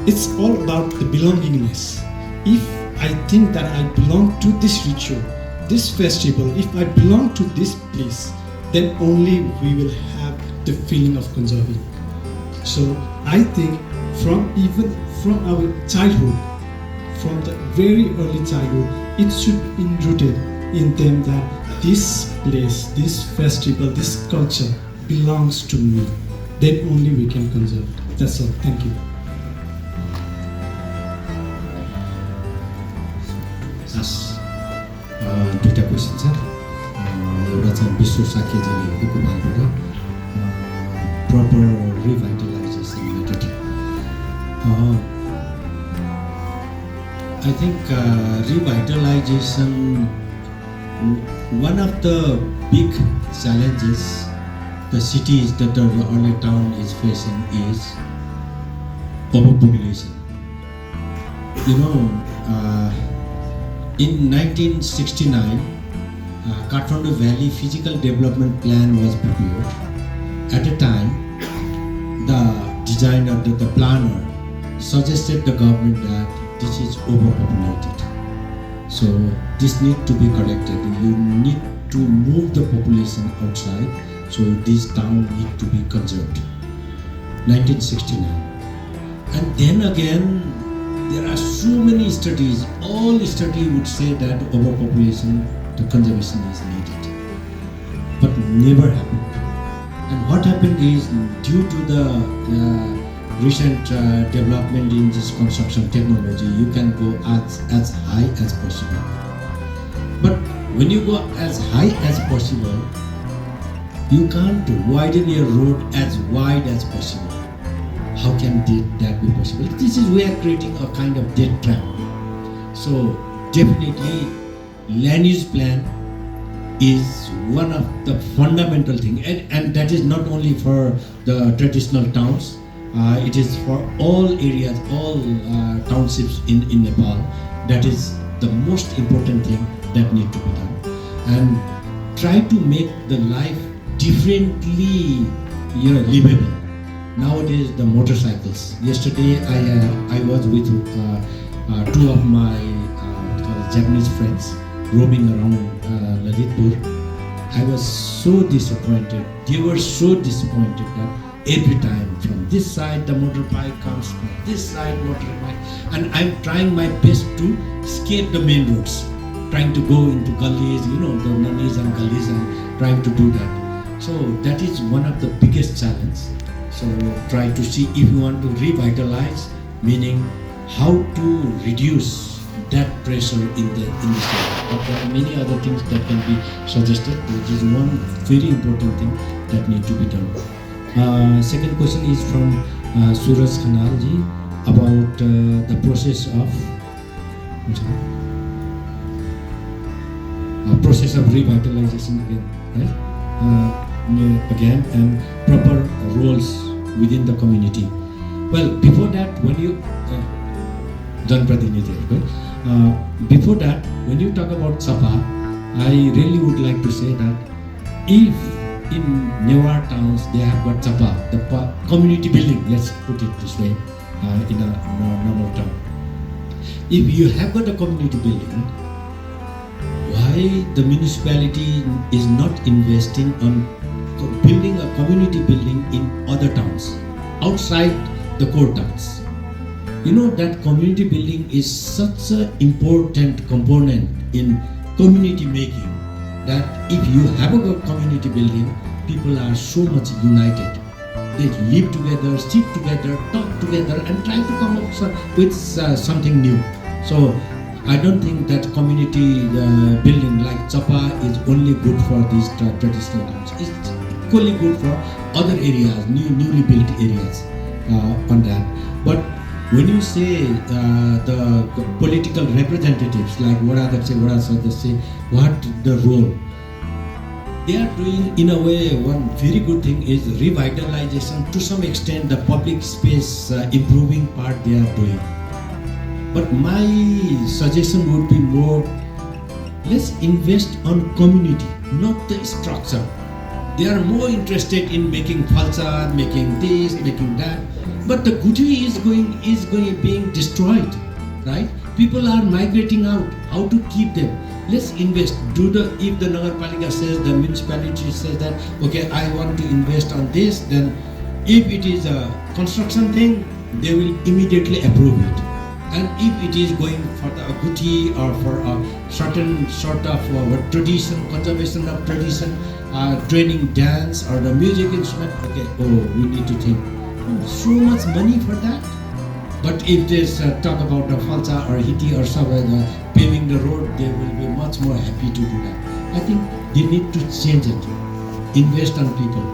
it's all about the belongingness. If I think that I belong to this ritual, this festival, if I belong to this place, then only we will have the feeling of conserving. So I think even from our childhood, from the very early childhood, it should be enrooted in them that this place, this festival, this culture belongs to me. Then only we can conserve. That's all. Thank you. दुईवटा question छ एउटा चाहिँ विश्व साक्यजीले लेखेको भागबाट proper revitalisation method I think revitalization, one of the big challenges the cities that the early town is facing is overpopulation. You know, in 1969, Kathmandu Valley Physical Development Plan was prepared. At a time, the designer, the planner, suggested the government that this is overpopulated. So this need to be corrected. You need to move the population outside. So this town need to be conserved. 1969. And then again, there are so many studies. All study would say that overpopulation, the conservation is needed. But never happened. And what happened is due to the recent development in this construction technology, you can go as high as possible. But when you go as high as possible, you can't widen your road as wide as possible. How can that be possible? This is we are creating a kind of dead trap. So definitely land use plan is one of the fundamental thing, and that is not only for the traditional towns. It is for all areas, all townships in Nepal. That is the most important thing that need to be done. And try to make the life differently, livable. Nowadays, the motorcycles. Yesterday, I was with two of my Japanese friends roaming around Lalitpur. I was so disappointed. They were so disappointed that every time from this side the motorbike comes, from this side motorbike, and I'm trying my best to escape the main roads, trying to go into gullies, the nannies and gullies, and trying to do that. So that is one of the biggest challenges. So try to see if you want to revitalize, meaning how to reduce that pressure in the state. But there are many other things that can be suggested, which is one very important thing that need to be done. Second question is from Suraj Khanalji about the process of revitalization again, right? Again, and proper roles within the community. Well, before that, when you before that, when you talk about Sapa, I really would like to say that if in newer towns they have got Sapa, the community building, let's put it this way, in a normal town. If you have got a community building, why the municipality is not investing on building a community building in other towns, outside the core towns? That community building is such an important component in community making, that if you have a community building, people are so much united. They live together, sit together, talk together, and try to come up with something new. So I don't think that community building like Chapa is only good for these traditional towns. It's equally good for other areas, newly built areas on that. But when you say the political representatives, like what the say, what the role? they are doing, in a way, one very good thing is revitalization. To some extent, the public space improving part they are doing. But my suggestion would be more, let's invest on community, not the structure. They are more interested in making falsa, making this, making that. But the Guti is being destroyed, right? People are migrating out. How to keep them? Let's invest. If the Nagarpalika says, the municipality says that, okay, I want to invest on this, then if it is a construction thing, they will immediately approve it. And if it is going for the Guti or for a certain sort of tradition, conservation of tradition, training dance or the music instrument, okay, we need to think. So much money for that. But if there's talk about the falsa or hiti or somewhere paving the road, they will be much more happy to do that. I think they need to change it. Invest on people.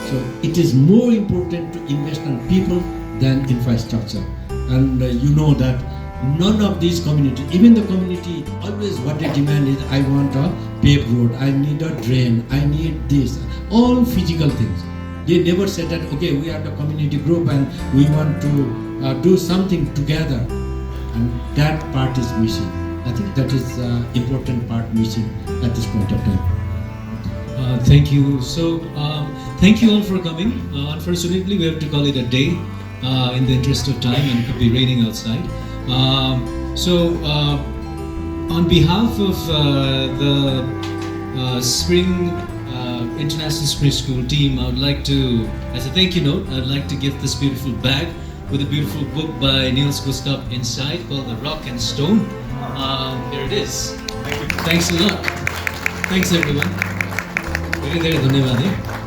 So it is more important to invest on people than infrastructure. And you know that none of these communities, even the community, always what they demand is, I want a paved road, I need a drain, I need this, all physical things. They never said that, okay, we are the community group and we want to do something together. And that part is missing. I think that is important part missing at this point of time. Thank you. So, thank you all for coming. Unfortunately, we have to call it a day in the interest of time, and it could be raining outside. On behalf of the Spring International Spring School team, I would like to, as a thank you note, I'd like to give this beautiful bag with a beautiful book by Niels Gustav inside called The Rock and Stone. Here it is. Thanks a lot. Thanks everyone. Very, very धन्यवाद है.